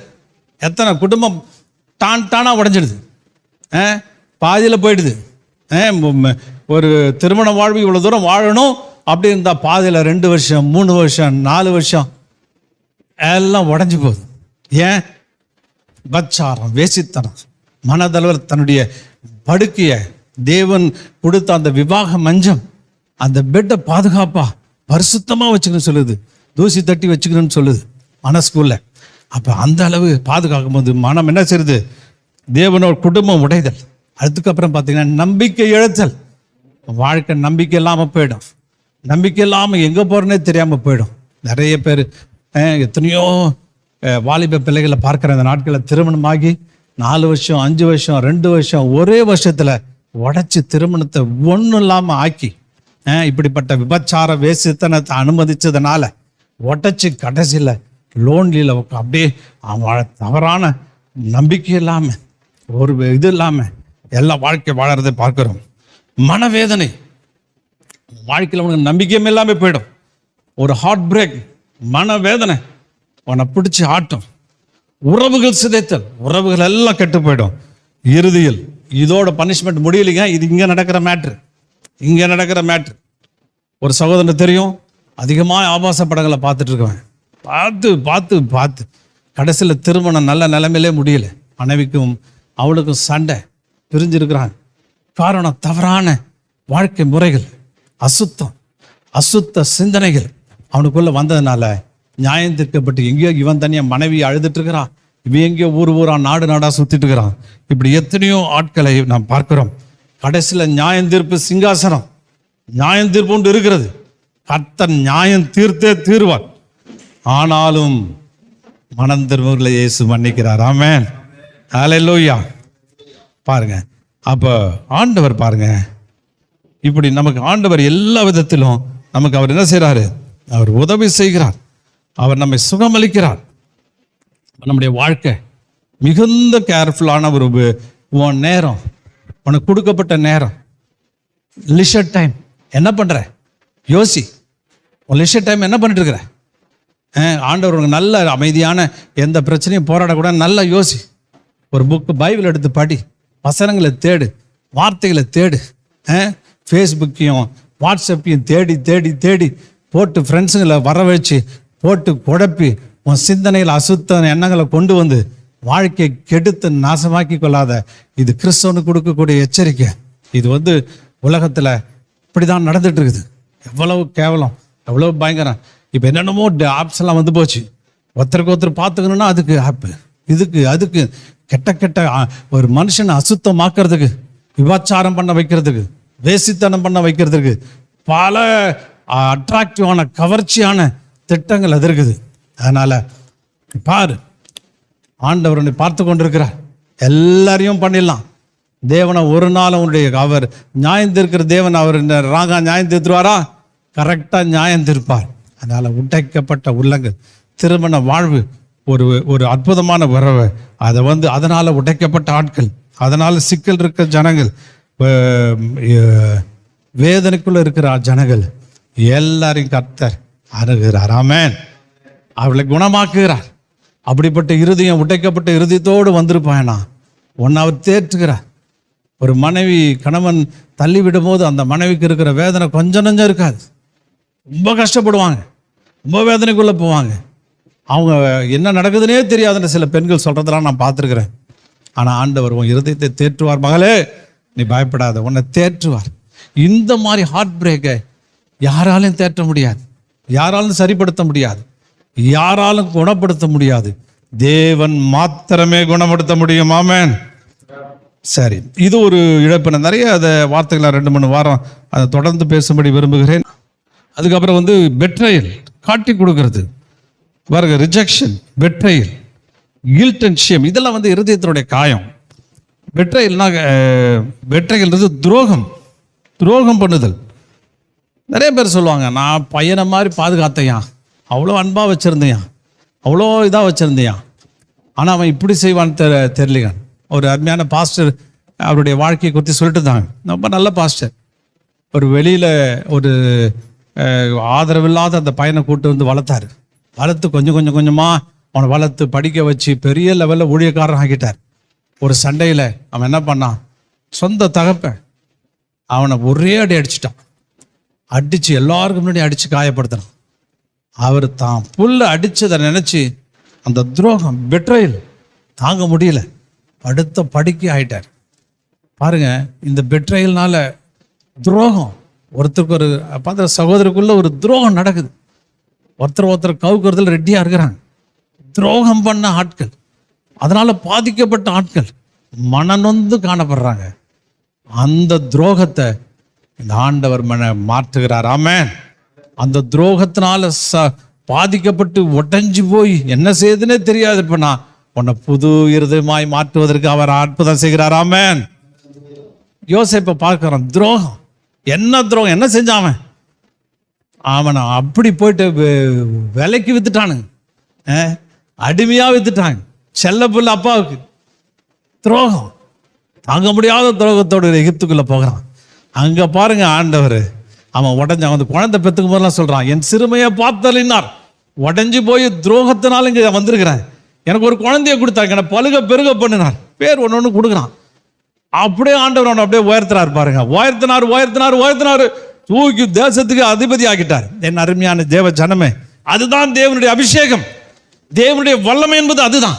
எத்தனை குடும்பம் டானா உடைஞ்சிடுது, பாதியில் போயிடுது. ஒரு திருமண வாழ்வு இவ்வளோ தூரம் வாழணும் அப்படி இருந்தால் பாதியில் 2 வருஷம் 3 வருஷம் 4 வருஷம் எல்லாம் உடஞ்சி போகுது. ஏன்? பச்சாரம், வேசித்தனம், மனதளவில் தன்னுடைய படுக்கையை, தேவன் கொடுத்த அந்த விவாக மஞ்சம், அந்த பெட்டை பாதுகாப்பாக பரிசுத்தமாக வச்சுக்கணும்னு சொல்லுது, தூசி தட்டி வச்சுக்கணும்னு சொல்லுது மனசுக்குள்ள. அப்போ அந்த அளவு பாதுகாக்கும் போது மனம் என்ன செய்யுது? தேவனோட குடும்பம் உடைதல். அதுக்கப்புறம் பார்த்தீங்கன்னா நம்பிக்கை இழத்தல். வாழ்க்கை நம்பிக்கை இல்லாமல் போயிடும். நம்பிக்கை இல்லாமல் எங்கே போகிறேன்னே தெரியாமல் போயிடும். நிறைய பேர் எத்தனையோ வாலிப பிள்ளைகளை பார்க்குற அந்த நாட்களில் திருமணமாகி 4 வருஷம் 5 வருஷம் 2 வருஷம் ஒரே வருஷத்தில் உடைச்சி திருமணத்தை ஒன்றும் இல்லாமல் ஆக்கி இப்படிப்பட்ட விபச்சார வேசித்தனத்தை அனுமதிச்சதுனால உடைச்சி கடைசியில் லோன்லியில் அப்படியே அவன் தவறான நம்பிக்கை இல்லாமல் ஒரு இது இல்லாமல் எல்லா வாழ்க்கை வாழறதை பார்க்கிறோம். மனவேதனை, வாழ்க்கையில் உனக்கு நம்பிக்கையும் இல்லாமல் போயிடும். ஒரு ஹார்ட் பிரேக், மனவேதனை உன்னை பிடிச்சி ஆட்டும். உறவுகள் சிதைத்தல், உறவுகள் எல்லாம் கெட்டு போயிடும். இறுதியில் இதோட பனிஷ்மெண்ட் முடியலைங்க. இது இங்கே நடக்கிற மேட்ரு. ஒரு சகோதரனுக்கு தெரியும், அதிகமாக ஆபாச படங்களை பார்த்துட்டு இருக்கேன். பார்த்து பார்த்து பார்த்து கடைசியில் திருமணம் நல்ல நிலைமையிலே முடியல. மனைவிக்கும் அவளுக்கும் சண்டை, பிரிஞ்சிருக்கிறாங்க. காரணம் தவறான வாழ்க்கை முறைகள், அசுத்த சிந்தனைகள் அவனுக்குள்ள வந்ததுனால நியாயம் தீர்க்கப்பட்டு எங்கேயோ இவன் தனியாக மனைவி அழுதுட்டு இருக்கிறான், இவன் எங்கேயோ ஊரா நாடா சுத்திட்டு இருக்கிறான். இப்படி எத்தனையோ ஆட்களை நாம் பார்க்கிறோம். கடைசியில் நியாயம் தீர்ப்பு சிங்காசனம், நியாயம் தீர்ப்பு ஒன்று இருக்கிறது. கர்த்தர் நியாயம் தீர்த்தே தீர்வார். ஆனாலும் மனம் திரும்புகிறவர்களை இயேசு மன்னிக்கிறார். ஆமென், ஹல்லேலூயா. பாருங்க, அப்போ ஆண்டவர் பாருங்க, இப்படி நமக்கு ஆண்டவர் எல்லா விதத்திலும் நமக்கு அவர் என்ன செய்கிறாரு? அவர் உதவி செய்கிறார். அவர் நம்மை சுகமளிக்கிறார். நம்முடைய வாழ்க்கை மிகுந்த கேர்ஃபுல்லான ஒரு உன் நேரம், உனக்கு கொடுக்கப்பட்ட நேரம், லிஷர் டைம் என்ன பண்ணுற யோசி. உன் லிஷர் டைம் என்ன பண்ணிட்டு இருக்கிற? ஆண்டவர் உனக்கு நல்ல அமைதியான எந்த பிரச்சனையும் போராடக்கூடாது, நல்லா யோசி. ஒரு புக்கு பைபிள் எடுத்து படி, வசனங்களை தேடு, வார்த்தைகளை தேடு. ஃபேஸ்புக்கையும் வாட்ஸ்அப்பையும் தேடி தேடி தேடி போட்டு ஃப்ரெண்ட்ஸுங்களை வர வச்சு போட்டு குழப்பி உன் சிந்தனையில் அசுத்த எண்ணங்களை கொண்டு வந்து வாழ்க்கையை கெடுத்து நாசமாக்கி கொள்ளாத. இது கிறிஸ்தவனுக்கு கொடுக்கக்கூடிய எச்சரிக்கை. இது உலகத்தில் இப்படி தான் நடந்துட்டு இருக்குது. எவ்வளவு கேவலம், எவ்வளவு பயங்கரம். இப்போ என்னென்னமோ ஆப்ஸ் எல்லாம் வந்து போச்சு. ஒருத்தருக்கு ஒருத்தர் பார்த்துக்கணுன்னா அதுக்கு ஆப்பு, இதுக்கு அதுக்கு கெட்ட கெட்ட ஒரு மனுஷனை அசுத்தமாக்குறதுக்கு, விபச்சாரம் பண்ண வைக்கிறதுக்கு, வேசித்தனம் பண்ண வைக்கிறதுக்கு பல அட்ராக்டிவான கவர்ச்சியான திட்டங்கள் அது இருக்குது. அதனால பாரு, ஆண்டவர் உன்னை பார்த்து கொண்டிருக்கிறார். எல்லாரையும் பண்ணிடலாம். தேவனை ஒரு நாள் உன்னுடைய அவர் நியாயம் தீர்க்கிற தேவன் அவர் ராங்கா நியாயம் தீர்த்துருவாரா? கரெக்டாக நியாயம் தீர்ப்பார். அதனால உடைக்கப்பட்ட உள்ளங்கள், திருமண வாழ்வு ஒரு அற்புதமான உறவு. அதை அதனால உடைக்கப்பட்ட ஆட்கள், அதனால சிக்கல் இருக்க ஜனங்கள், வேதனைக்குள்ள இருக்கிற ஜனங்கள் எல்லாரையும் கர்த்தர் அணுகிறார். ஆமென். அவளை குணமாக்குகிறார். அப்படிப்பட்ட இருதயம், உடைக்கப்பட்ட இருதயத்தோடு வந்திருப்பானா ஒன்று அவர் தேற்றுகிறார். ஒரு மனைவி கணவன் தள்ளி விடும் போது அந்த மனைவிக்கு இருக்கிற வேதனை கொஞ்சம் நஞ்சம் இருக்காது. ரொம்ப கஷ்டப்படுவாங்க, ரொம்ப வேதனைக்குள்ளே போவாங்க. அவங்க என்ன நடக்குதுன்னே தெரியாதுன்னு சில பெண்கள் சொல்கிறதெல்லாம் நான் பார்த்துருக்குறேன். ஆனால் ஆண்டவர் உன் இருதயத்தை தேற்றுவார். மகளே, நீ பயப்படாத, உன்னை தேற்றுவார். இந்த மாதிரி ஹார்ட் பிரேக்கை யாராலும் தேற்ற முடியாது, யாராலும் சரிப்படுத்த முடியாது, யாராலும் குணப்படுத்த முடியாது. தேவன் மாத்திரமே குணப்படுத்த முடியும். ஆமென். சரி, இது ஒரு இழப்பு. நான் நிறைய அதை வார்த்தைகளை 2-3 வாரம் அதை தொடர்ந்து பேசும்படி விரும்புகிறேன். அதுக்கப்புறம் பெட்ரையல், காட்டி கொடுக்கறது பாருங்க, ரிஜெக்ஷன், பெட்ரையல், கில்ட் அண்ட் ஷேம், இதெல்லாம் இருதயத்தினுடைய காயம். பெட்ரையல்ன்றது துரோகம் பண்ணுதல். நிறைய பேர் சொல்லுவாங்க, நான் பையனை மாதிரி பாதுகாத்தையா, அவ்வளோ அன்பாக வச்சுருந்தையா, அவ்வளோ இதாக வச்சுருந்தையா, ஆனால் அவன் இப்படி செய்வான்னு தெரியலையா. ஒரு அருமையான பாஸ்டர் அவருடைய வாழ்க்கையை குறித்து சொல்லிட்டு இருந்தாங்க. ரொம்ப நல்ல பாஸ்டர். ஒரு வெளியில் ஒரு ஆதரவில்லாத அந்த பையனை கூட்டு வளர்த்தாரு. வளர்த்து கொஞ்சமாக அவனை வளர்த்து படிக்க வச்சு பெரிய லெவலில் ஊழியக்காரன் ஆக்கிட்டார். ஒரு சண்டையில் அவன் என்ன பண்ணான், சொந்த தகப்பன் அவனை ஒரே அடி அடிச்சிட்டான். அடித்து எல்லாருக்கும் முன்னாடி அடித்து காயப்படுத்தினான். அவர் தான் புல்ல அடித்ததை நினச்சி அந்த துரோகம், பெட்ரையல் தாங்க முடியல, அடுத்த படிக்க ஆயிட்டார். பாருங்க, இந்த பெட்ரையல்னால துரோகம், ஒருத்தருக்கு ஒரு பார்த்த சகோதரருக்குள்ள ஒரு துரோகம் நடக்குது. ஒருத்தர் கவுக்குறதுல ரெட்டியாக இருக்கிறாங்க. துரோகம் பண்ண ஆட்கள், அதனால பாதிக்கப்பட்ட ஆட்கள் மனநொந்து காணப்படுறாங்க. அந்த துரோகத்தை இந்த ஆண்டவர் மாற்றுகிறார். ஆமென். அந்த துரோகத்தினால பாதிக்கப்பட்டு உடைஞ்சு போய் என்ன செய்யுதுன்னே தெரியாது. இப்போ நான் உன்னை புது இருதயமாய் மாற்றுவதற்கு அவர் அற்புதம் செய்கிறார். ஆமென். யோசேப்பை பார்க்கிறோம். துரோகம், என்ன துரோகம், என்ன செஞ்சான் அவனை அப்படி போயிட்டு விலைக்கு வித்துட்டானுங்க, அடிமையாக வித்துட்டாங்க. செல்ல புள்ள அப்பாவுக்கு துரோகம், தாங்க முடியாத துரோகத்தோடு எகிப்துக்குள்ளே போகிறான். அங்கே பாருங்க, ஆண்டவர் அவன் உடஞ்சான். அவன் குழந்தை பெற்றுக்கும் போதெல்லாம் சொல்கிறான், என் சிறுமையை பார்த்தலினார், உடஞ்சி போய் துரோகத்தினால இங்கே வந்திருக்கிறேன், எனக்கு ஒரு குழந்தைய கொடுத்தாங்க, என்னை பழுக பெருக பண்ணினார், பேர் ஒன்று கொடுக்குறான். அப்படியே ஆண்டவர் அவனை அப்படியே உயர்த்தினார். பாருங்க, உயர்த்தினார், தூக்கி தேசத்துக்கு அதிபதி ஆக்கிட்டார். என் அருமையான தேவ ஜனமே, அதுதான் தேவனுடைய அபிஷேகம், தேவனுடைய வல்லமை என்பது அதுதான்.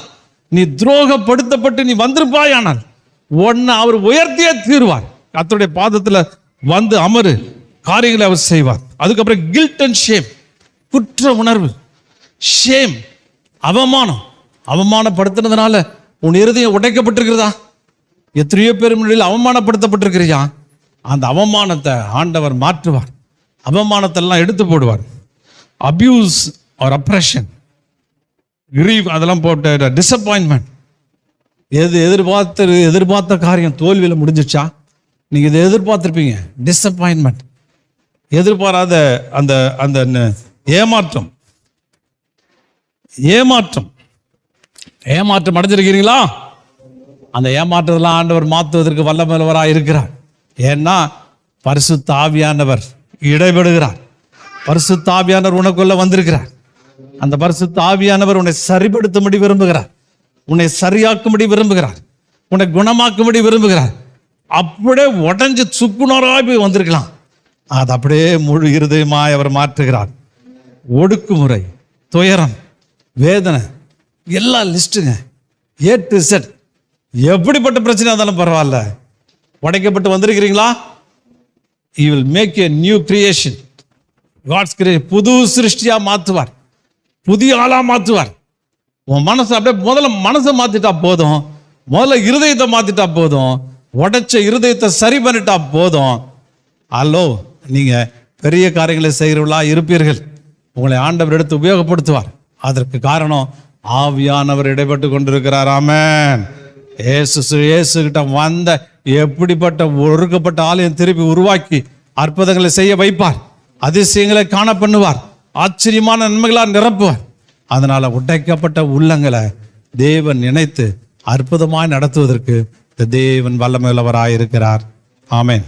நீ துரோகப்படுத்தப்பட்டு நீ வந்திருப்பாயானால் உன்னை அவர் உயர்த்தியே தீர்வார். கர்த்தருடைய பாதத்தில் வந்து அமரு, காரியங்களை அவர் செய்வார். அதுக்கப்புறம் கில்ட் அண்ட் ஷேம், குற்ற உணர்வு, ஷேம், அவமானம். அவமானப்படுத்தினதுனால உன் இருதயம் உடைக்கப்பட்டிருக்கிறதா? எத்தனையோ பேர் முன்னிலையில் அவமானப்படுத்தப்பட்டிருக்கிறியா? அந்த அவமானத்தை ஆண்டவர் மாற்றுவார், அவமானத்தெல்லாம் எடுத்து போடுவார். அபியூஸ் ஆர் அப்ரெஷன், கிரீவ், அதெல்லாம் போட்ட டிசப்பாயின்மெண்ட், எதிர்பார்த்த காரியம் தோல்வியில் முடிஞ்சிச்சா? நீங்கள் இதை எதிர்பார்த்துருப்பீங்க. டிசப்பாயின்மெண்ட், எதிர்பாராத அந்த அந்த ஏமாற்றம் அடைஞ்சிருக்கிறீங்களா? அந்த ஏமாற்றத்தெல்லாம் ஆண்டவர் மாற்றுவதற்கு வல்லமையுள்ளவராக இருக்கிறார். ஏன்னா பரிசுத்த ஆவியானவர் இடைபடுகிறார். பரிசுத்த ஆவியானவர் உனக்குள்ள வந்திருக்கிறார். அந்த பரிசுத்த ஆவியானவர் உன்னை சரிப்படுத்தும்படி விரும்புகிறார், உன்னை சரியாக்கும்படி விரும்புகிறார், உன்னை குணமாக்கும்படி விரும்புகிறார். அப்படியே உடஞ்சி சுக்குநூறாக போய் வந்திருக்கலாம், அது அப்படியே முழு இருதயமாய் அவர் மாற்றுகிறார். ஒடுக்குமுறை, துயரம், வேதனை எல்லாம் லிஸ்ட்டுங்க, A to Z. எப்படிப்பட்ட பிரச்சனை இருந்தாலும் பரவாயில்ல, உடைக்கப்பட்டு வந்திருக்கிறீங்களா? He will make a new creation. God's creation, புது சிருஷ்டியாக மாற்றுவார், புதிய ஆளாக மாற்றுவார். உன் மனசை அப்படியே முதல்ல மனசை மாற்றிட்டா போதும், முதல்ல இருதயத்தை மாற்றிட்டா போதும், உடைச்ச இருதயத்தை சரி பண்ணிட்டா போதும். அல்லோ, நீங்கள் பெரிய காரியங்களை செய்கிறவர்களா இருப்பீர்கள். உங்களை ஆண்டவர் எடுத்து உபயோகப்படுத்துவார். அதற்கு காரணம் ஆவியானவர் இடைப்பட்டு கொண்டிருக்கிறார். ஆமென். இயேசு கிட்ட வந்த எப்படிப்பட்ட ஒடுக்கப்பட்ட ஆலயம் திருப்பி உருவாக்கி அற்புதங்களை செய்ய வைப்பார், அதிசயங்களை காண பண்ணுவார், ஆச்சரியமான நன்மைகளால் நிரப்புவார். அதனால உடைக்கப்பட்ட உள்ளங்களை தேவன் நினைத்து அற்புதமாய் நடத்துவதற்கு தேவன் வல்லமையுள்ளவராய் இருக்கிறார். ஆமென்.